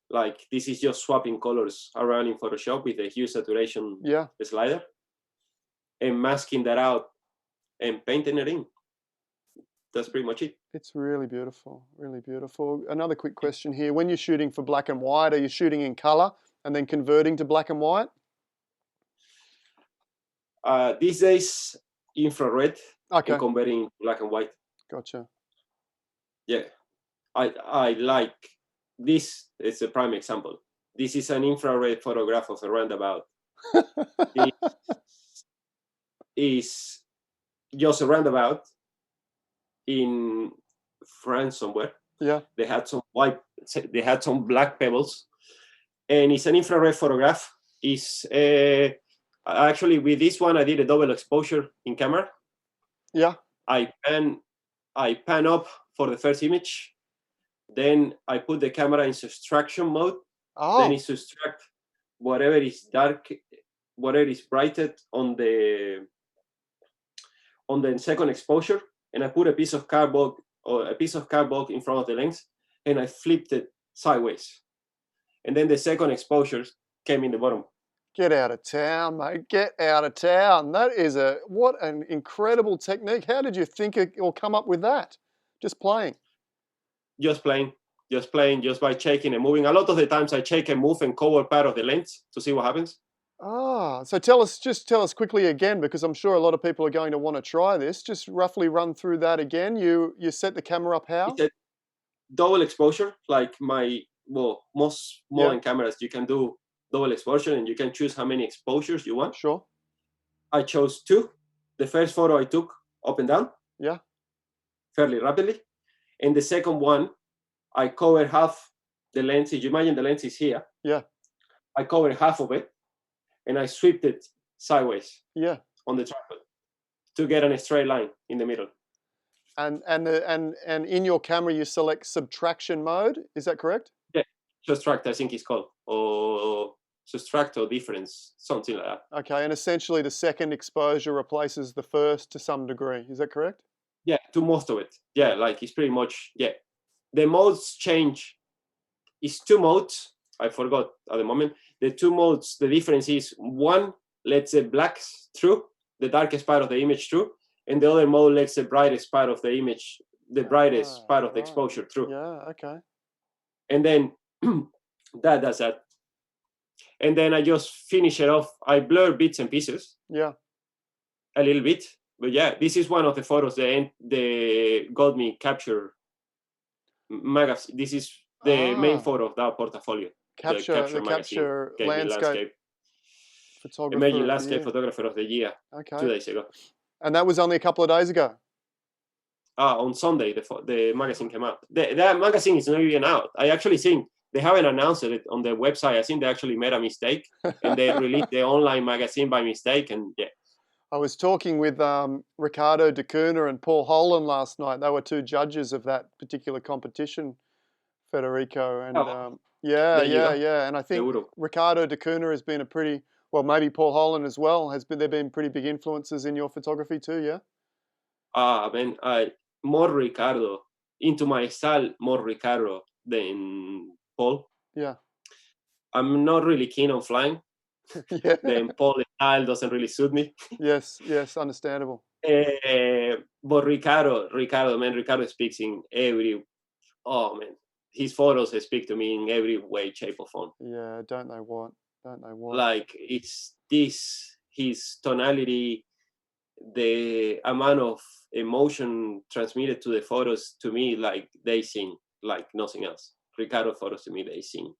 Like this is just swapping colors around in Photoshop with a hue saturation Yeah, slider and masking that out and painting it in. That's pretty much it. it's really beautiful, really beautiful. Another quick question here. When you're shooting for black and white, are you shooting in color and then converting to black and white? These days, infrared and Okay, converting black and white. gotcha. Yeah, I like this. It's a prime example. This is an infrared photograph of a roundabout. This is just a roundabout in France somewhere. Yeah, They had some white, they had some black pebbles, and it's an infrared photograph. Is actually with this one I did a double exposure in camera. yeah. I pan up for the first image, then I put the camera in subtraction mode. Then Oh, it subtract whatever is dark, whatever is brighted on the second exposure, and I put a piece of cardboard in front of the lens, and I flipped it sideways, and then the second exposure came in the bottom. get out of town, mate. Get out of town. What an incredible technique. How did you think or come up with that? Just playing. Just playing, just by shaking and moving. A lot of the times I shake and move and cover part of the lens to see what happens. So tell us quickly again, because I'm sure a lot of people are going to want to try this. Just roughly run through that again. You set the camera up It's how? a double exposure, like most Yeah, modern cameras, you can do double exposure and you can choose how many exposures you want. sure. I chose two. The first photo I took up and down Yeah, fairly rapidly. And the second one, I covered half the lens. If you imagine the lens is here, yeah, I covered half of it and I swept it sideways yeah. on the tripod to get a straight line in the middle. And in your camera you select subtraction mode. Is that correct? Yeah, subtract, I think it's called, or subtract or difference, something like that. Okay, and essentially the second exposure replaces the first to some degree. Is that correct? Yeah, to most of it. Yeah, like it's pretty much, yeah. The modes change. It's two modes. I forgot at the moment. The two modes, the difference is one lets the blacks through, the darkest part of the image through, and the other mode lets the brightest part of the image, the brightest part of the Right. exposure through. Yeah, okay. And then that does that. And then I just finish it off. I blur bits and pieces Yeah. a little bit. But yeah, this is one of the photos the got me capture magazine. This is the main photo of that portfolio. The Capture magazine gave me landscape landscape, photographer emerging of the landscape year. photographer of the year Okay. 2 days ago. And that was only a couple of days ago. On Sunday, the magazine came out. That magazine is not even out. I actually think they haven't announced it on their website. I think they actually made a mistake and they released the online magazine by mistake. And yeah. I was talking with Ricardo da Cunha and Paul Holan last night. They were two judges of that particular competition, Federico. And Oh, yeah, there you yeah, go. yeah. And I think Ricardo da Cunha has been a pretty, well, maybe Paul Holan as well. They've been pretty big influences in your photography too, yeah? Man, more Ricardo, into my style, more Ricardo than Paul. Yeah. I'm not really keen on flying. Yeah. Then Paul's style doesn't really suit me. Yes, yes, understandable. But Ricardo speaks in every, oh man, his photos speak to me in every way, shape, or form. Yeah, don't know what. Like it's this, his tonality, the amount of emotion transmitted to the photos, to me, like they sing like nothing else. Ricardo photos, to me, they sing.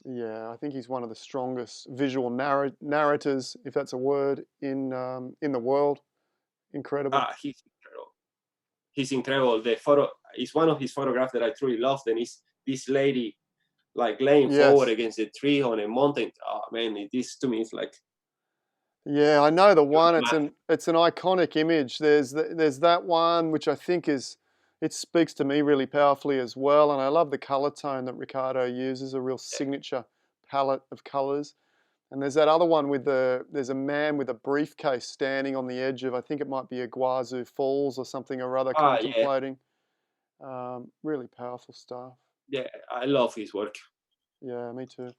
Yeah, I think he's one of the strongest visual narrators, if that's a word, in the world. Incredible. He's incredible. He's incredible. The photo is one of his photographs that I truly loved, and it's this lady like laying forward against the tree on a mountain. Oh man, this to me is like, yeah, I know the one. It's an iconic image. There's that one which I think it speaks to me really powerfully as well. And I love the color tone that Ricardo uses, a real signature palette of colors. And there's that other one with there's a man with a briefcase standing on the edge of, I think it might be Iguazu Falls or something or other, contemplating. Really powerful stuff. Yeah, I love his work. Yeah, me too.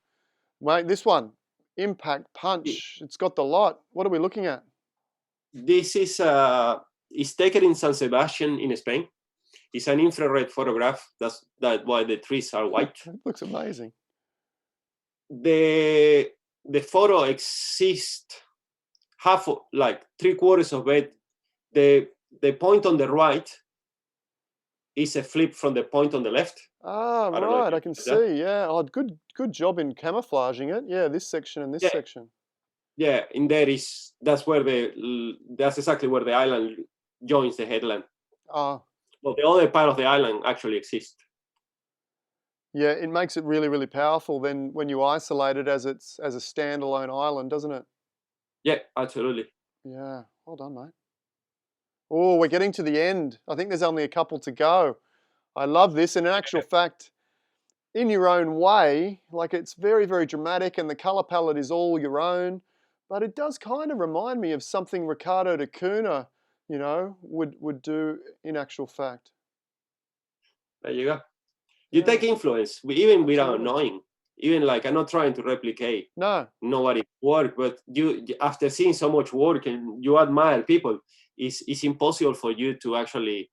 Mate, this one, Impact Punch. It's got the lot. What are we looking at? This is it's taken in San Sebastian in Spain. It's an infrared photograph. That's why the trees are white. It looks amazing. The photo exists half, like 3/4 of it. The point on the right is a flip from the point on the left. Ah, right, I can see. Yeah. Oh, good job in camouflaging it. Yeah, this section and this section. Yeah, in there is that's exactly where the island joins the headland. Ah. Well, the other part of the island actually exists. Yeah, it makes it really, really powerful then when you isolate it as a standalone island, doesn't it? Yeah, absolutely. Yeah, well done, mate. Oh, we're getting to the end. I think there's only a couple to go. I love this. And in actual fact, in your own way, like it's very, very dramatic and the color palette is all your own, but it does kind of remind me of something Ricardo da Cunha, would do in actual fact. There you go. You take influence, even without Absolutely. knowing. Even like, I'm not trying to replicate nobody's work, but you, after seeing so much work and you admire people, it's impossible for you to actually,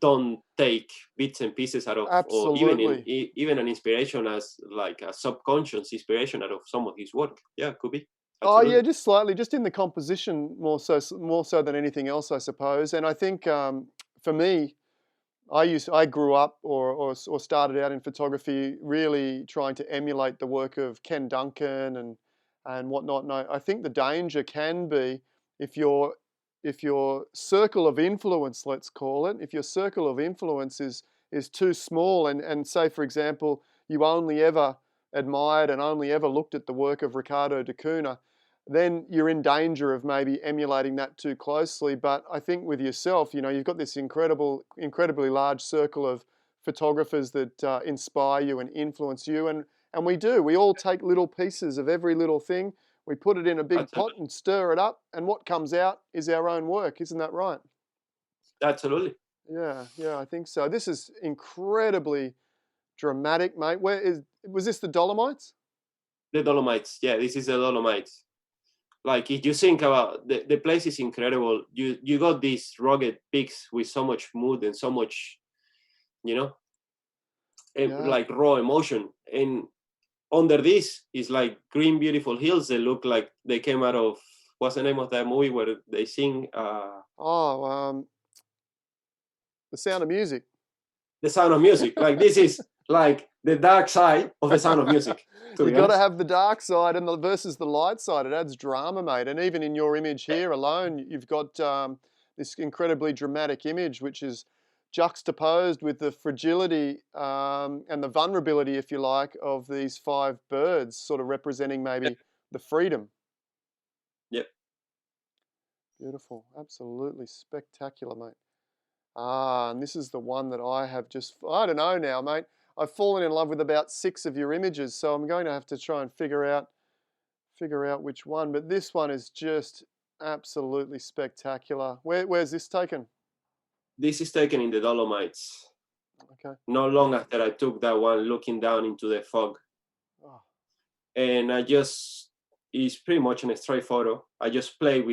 don't take bits and pieces out of, Absolutely. or even an inspiration as like a subconscious inspiration out of some of his work. Yeah, could be. Absolutely. Oh yeah, just slightly, just in the composition more so than anything else, I suppose. And I think for me, I grew up or started out in photography really trying to emulate the work of Ken Duncan and whatnot. And I think the danger can be if your circle of influence, let's call it, if your circle of influence is too small and say, for example, you only ever admired and only ever looked at the work of Ricardo da Cunha, then you're in danger of maybe emulating that too closely. But I think with yourself, you've got this incredibly large circle of photographers that inspire you and influence you. And we all take little pieces of every little thing. We put it in a big pot and stir it up. And what comes out is our own work. Isn't that right? Absolutely. Yeah, I think so. This is incredibly dramatic, mate. Was this the Dolomites? The Dolomites. Yeah, this is the Dolomites. Like if you think about the place is incredible. You got these rugged peaks with so much mood and so much, like raw emotion. And under this is like green, beautiful hills. They look like they came out of, what's the name of that movie where they sing? The Sound of Music. The Sound of Music. Like this is like the dark side of The Sound of Music. You got to have the dark side and versus the light side. It adds drama, mate. And even in your image here alone, you've got this incredibly dramatic image, which is juxtaposed with the fragility and the vulnerability, if you like, of these 5 birds, sort of representing maybe the freedom. Yep. Beautiful. Absolutely spectacular, mate. Ah, and this is the one that I have just, I don't know now, mate. I've fallen in love with about 6 of your images, so I'm going to have to try and figure out which one. But this one is just absolutely spectacular. Where's this taken? This is taken in the Dolomites. Okay. Not long after I took that one, looking down into the fog. Oh. And it's pretty much a straight photo. I just play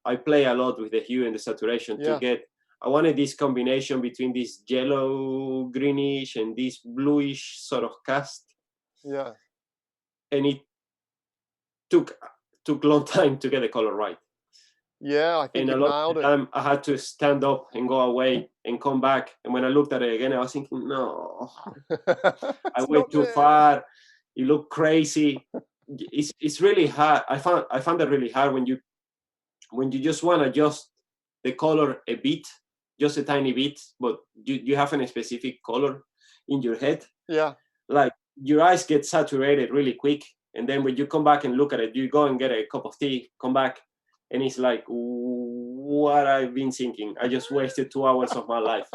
I play a lot with the hue and the saturation to get, I wanted this combination between this yellow, greenish, and this bluish sort of cast. Yeah. And it took a long time to get the color right. Yeah, I think and you a lot nailed of the time I had to stand up and go away and come back. And when I looked at it again, I was thinking, no, I went too far. You look crazy. It's really hard. I found that really hard when you just want to adjust the color a bit, just a tiny bit, but you have a specific color in your head. Yeah. Like your eyes get saturated really quick. And then when you come back and look at it, you go and get a cup of tea, come back, and it's like, what I've been thinking. I just wasted 2 hours of my life.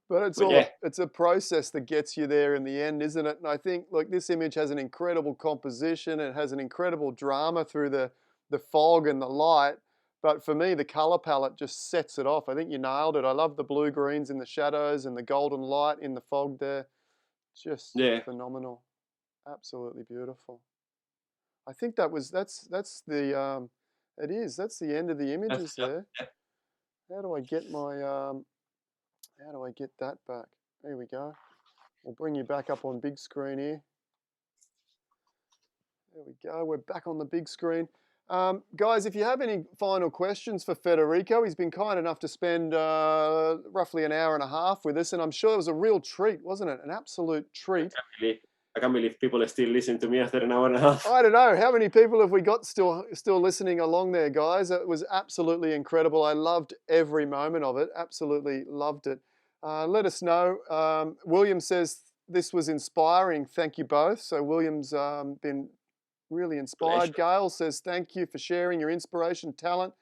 But it's a process that gets you there in the end, isn't it? And I think, look, this image has an incredible composition. It has an incredible drama through the fog and the light. But for me, the color palette just sets it off. I think you nailed it. I love the blue greens in the shadows and the golden light in the fog there. Just phenomenal. Absolutely beautiful. I think that's the that's the end of the images there. How do I get my how do I get that back? There we go. We'll bring you back up on big screen here. There we go. We're back on the big screen. Guys, if you have any final questions for Federico, he's been kind enough to spend roughly an hour and a half with us, and I'm sure it was a real treat, wasn't it? An absolute treat. I can't believe people are still listening to me after an hour and a half. I don't know. How many people have we got still listening along there, guys? It was absolutely incredible. I loved every moment of it. Absolutely loved it. Let us know. William says this was inspiring. Thank you both. So William's been really inspired. Pleasure. Gail says thank you for sharing your inspiration, talent,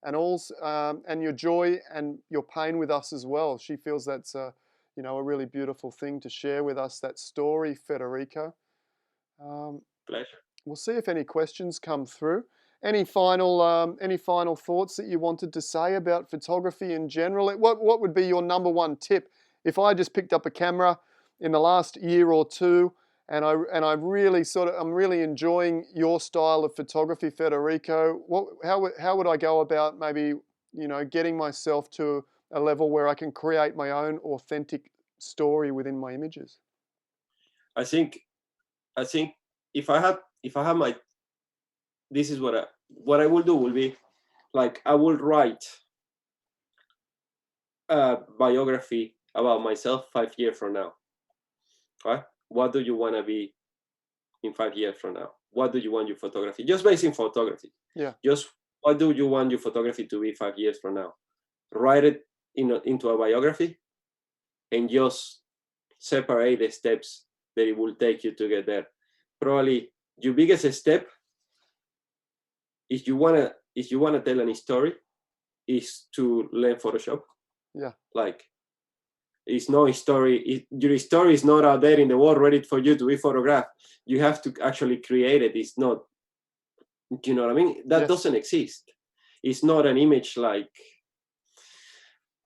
and also and your joy and your pain with us as well. She feels that's a really beautiful thing to share with us, that story, Federico. Pleasure. We'll see if any questions come through. Any final thoughts that you wanted to say about photography in general? What would be your number one tip if I just picked up a camera in the last year or two and I'm really enjoying your style of photography, Federico? How would I go about maybe getting myself to a level where I can create my own authentic story within my images? I think if I have my, this is what I will do will be like, I will write a biography about myself 5 years from now. Right? What do you want to be in 5 years from now? What do you want your photography? Just based in photography. Yeah. Just what do you want your photography to be 5 years from now? Write it into a biography and just separate the steps that it will take you to get there. Probably your biggest step, if you wanna tell any story, is to learn Photoshop. Yeah. Like, it's no story. Your story is not out there in the world ready for you to be photographed. You have to actually create it. It's not, you know what I mean? That doesn't exist. It's not an image like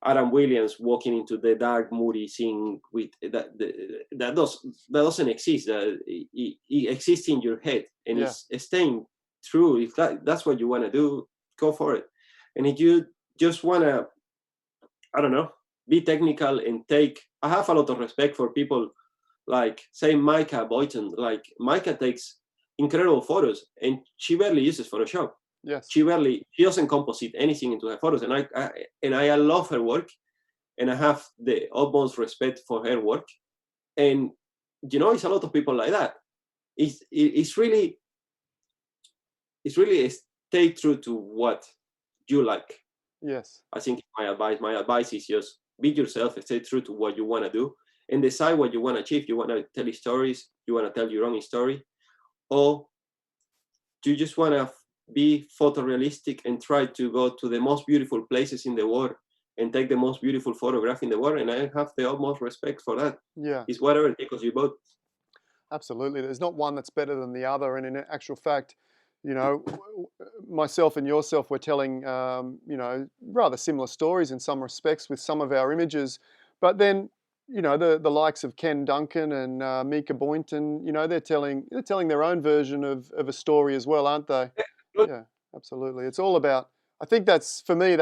Adam Williams walking into the dark, moody scene with that doesn't exist. It exists in your head, and it's staying true. If that's what you want to do, go for it. And if you just want to, I don't know, be technical and I have a lot of respect for people like, say, Micah Boyton. Like, Micah takes incredible photos, and she barely uses Photoshop. Yes. She doesn't composite anything into her photos, and I love her work, and I have the utmost respect for her work. And it's a lot of people like that. It's really stay true to what you like. Yes. I think my advice is just be yourself, stay true to what you want to do, and decide what you want to achieve. You want to tell stories, you want to tell your own story, or you just want to be photorealistic and try to go to the most beautiful places in the world and take the most beautiful photograph in the world. And I have the utmost respect for that. Yeah. It's whatever because you both. Absolutely. There's not one that's better than the other. And in actual fact, myself and yourself, we're telling, rather similar stories in some respects with some of our images. But then, the likes of Ken Duncan and Mika Boynton, they're telling their own version of a story as well, aren't they? Good. Yeah, absolutely. It's all about, I think for me,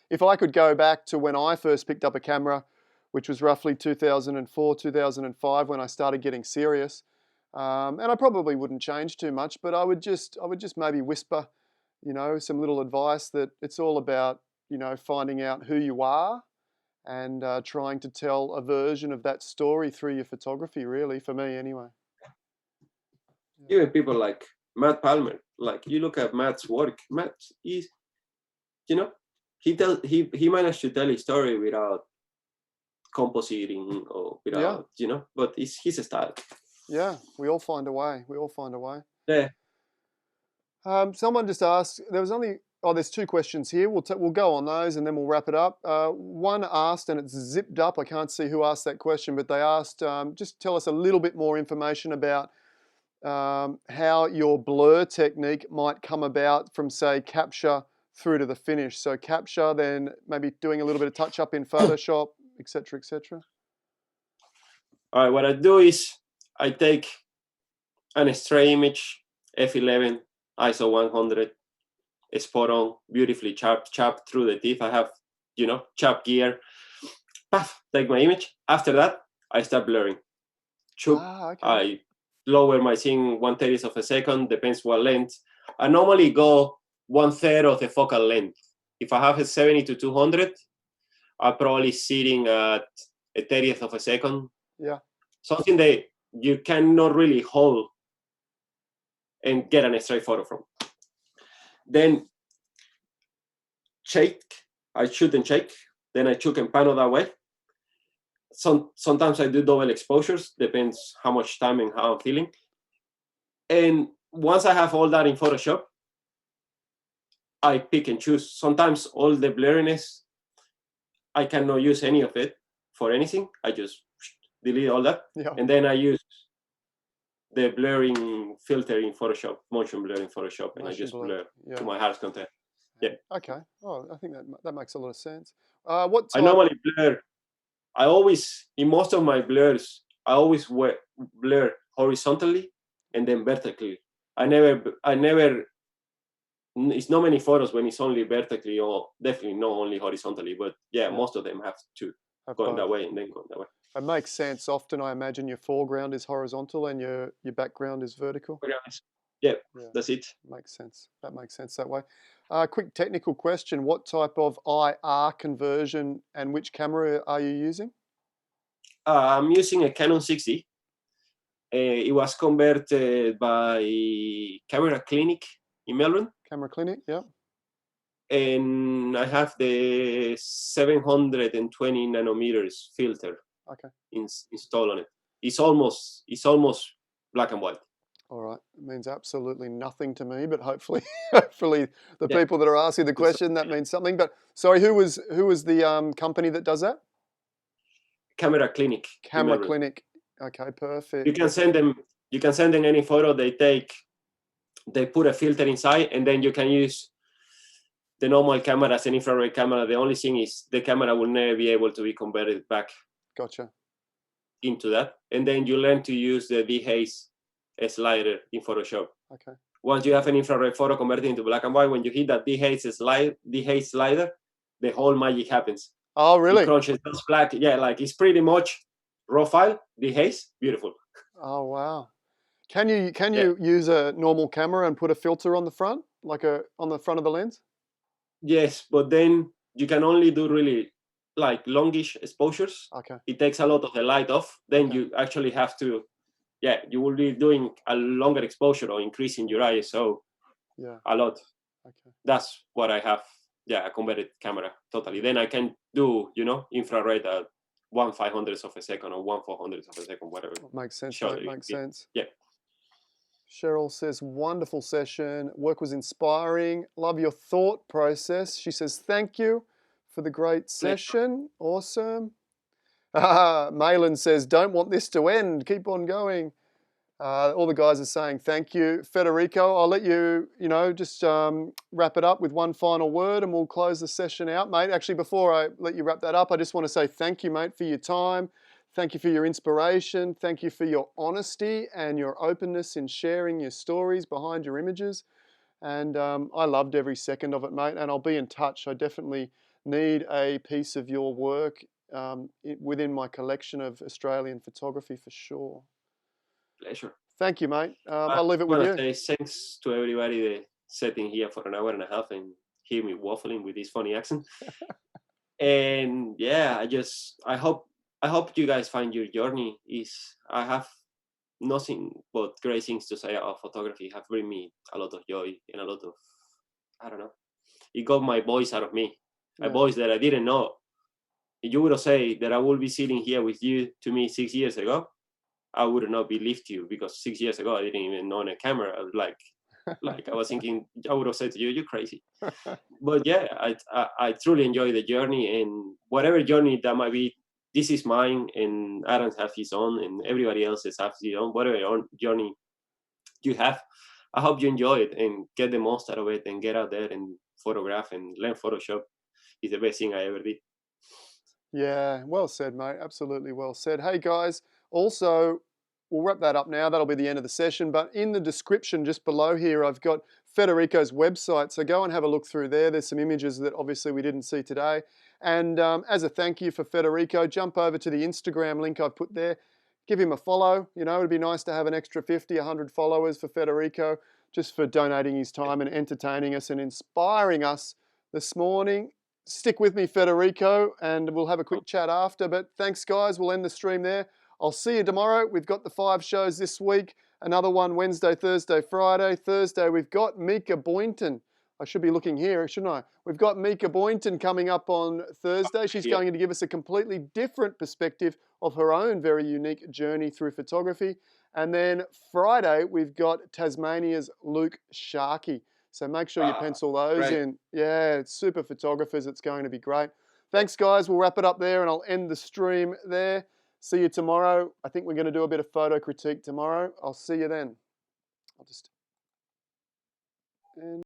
if I could go back to when I first picked up a camera, which was roughly 2004, 2005 when I started getting serious. And I probably wouldn't change too much, but I would just maybe whisper, some little advice that it's all about, finding out who you are and trying to tell a version of that story through your photography, really, for me anyway. Yeah. Even people like Matt Palmer, like you look at Matt's work, Matt is, he managed to tell a story without compositing or without, but it's his style. Yeah, we all find a way. We all find a way. Yeah. Someone just asked, there's two questions here. We'll go on those and then we'll wrap it up. One asked, and it's zipped up. I can't see who asked that question, but they asked, just tell us a little bit more information about how your blur technique might come about from, say, capture through to the finish. So capture, then maybe doing a little bit of touch up in Photoshop, etc., etc. All right, what I do is I take an stray image, f11, ISO 100, spot on, beautifully chopped through the teeth. I have, chop gear. Puff, take my image. After that, I start blurring. Okay. I lower my thing 1/30 of a second, depends what length. I normally go 1/3 of the focal length. If I have a 70 to 200, I'm probably sitting at a 30th of a second. Yeah. Something that you cannot really hold and get a straight photo from. Then shake, I shoot and shake, then I choke and pano that way. Sometimes I do double exposures, depends how much time and how I'm feeling. And once I have all that in Photoshop, I pick and choose. Sometimes all the blurriness, I cannot use any of it for anything. I just delete all that. Yeah. And then I use the blurring filter in Photoshop, motion blur in Photoshop, and I just blur to my heart's content. Yeah. Okay. Oh, I think that makes a lot of sense. I normally blur. In most of my blurs, I always blur horizontally and then vertically. I never. It's not many photos when it's only vertically, or definitely not only horizontally. But yeah, most of them have to go that way and then go that way. It makes sense. Often, I imagine your foreground is horizontal and your background is vertical. Yeah, that's it. Makes sense. That makes sense that way. Quick technical question: what type of IR conversion and which camera are you using? I'm using a Canon 6D. It was converted by Camera Clinic in Melbourne. Camera Clinic, yeah. And I have the 720 nanometers filter. Okay. Installed on it. It's almost black and white. All right. It means absolutely nothing to me, but hopefully the people that are asking the question, that means something. But sorry, who was the company that does that? Camera Clinic. Camera Clinic. Okay, perfect. You can send them any photo they take. They put a filter inside, and then you can use the normal camera as an infrared camera. The only thing is the camera will never be able to be converted back. Gotcha. Into that, and then you learn to use the dehaze slider in Photoshop. Okay. Once you have an infrared photo converted into black and white, when you hit that dehaze slider, the whole magic happens. Oh, really? It crunches those black. Yeah, like it's pretty much raw file, dehaze, beautiful. Oh, wow. Can you use a normal camera and put a filter on the front, on the front of the lens? Yes, but then you can only do really like longish exposures, Okay. it takes a lot of the light off. Then Okay. you actually have to, yeah, you will be doing a longer exposure or increasing your ISO Yeah. a lot. Okay. That's what I have. Yeah, a converted camera totally. Then I can do, you know, infrared at 1/500th of a second or 1/400th of a second, whatever. Makes sense, Show mate. you. Makes sense. Yeah. Cheryl says, wonderful session. Work was inspiring. Love your thought process. She says, thank you for the great session. Awesome. Malin says, don't want this to end. Keep on going. All the guys are saying thank you. Federico, I'll let you, just wrap it up with one final word and we'll close the session out, mate. Actually, before I let you wrap that up, I just want to say thank you, mate, for your time. Thank you for your inspiration. Thank you for your honesty and your openness in sharing your stories behind your images. And I loved every second of it, mate, and I'll be in touch. I definitely need a piece of your work within my collection of Australian photography for sure. Pleasure. Thank you, mate. I I'll leave it with want you. to say thanks to everybody that sitting here for an hour and a half and hear me waffling with this funny accent. And yeah, I hope you guys find your journey. I have nothing but great things to say about photography. It have bring me a lot of joy and a lot of, I don't know. It got my voice out of me, a Yeah. voice that I didn't know. If you would have said that I would be sitting here with you to me 6 years ago, I would not believe you, because 6 years ago I didn't even own a camera. I was like I was thinking, I would have said to you, "You're crazy." But yeah, I truly enjoy the journey, and whatever journey that might be, this is mine, and Adam has his own, and everybody else has his own. Whatever journey you have, I hope you enjoy it and get the most out of it, and get out there and photograph and learn Photoshop. It's the best thing I ever did. Yeah, well said, mate. Absolutely well said. Hey, guys, also, we'll wrap that up now. That'll be the end of the session. But in the description just below here, I've got Federico's website. So go and have a look through there. There's some images that obviously we didn't see today. And as a thank you for Federico, jump over to the Instagram link I've put there. Give him a follow. It'd be nice to have an extra 50, 100 followers for Federico, just for donating his time and entertaining us and inspiring us this morning. Stick with me, Federico, and we'll have a quick chat after. But thanks, guys. We'll end the stream there. I'll see you tomorrow. We've got the 5 shows this week. Another one Wednesday, Thursday, Friday. Thursday, we've got Mika Boynton. I should be looking here, shouldn't I? We've got Mika Boynton coming up on Thursday. She's going to give us a completely different perspective of her own very unique journey through photography. And then Friday, we've got Tasmania's Luke Sharkey. So make sure you pencil those in. Yeah, it's super photographers. It's going to be great. Thanks, guys. We'll wrap it up there, and I'll end the stream there. See you tomorrow. I think we're going to do a bit of photo critique tomorrow. I'll see you then. I'll just end.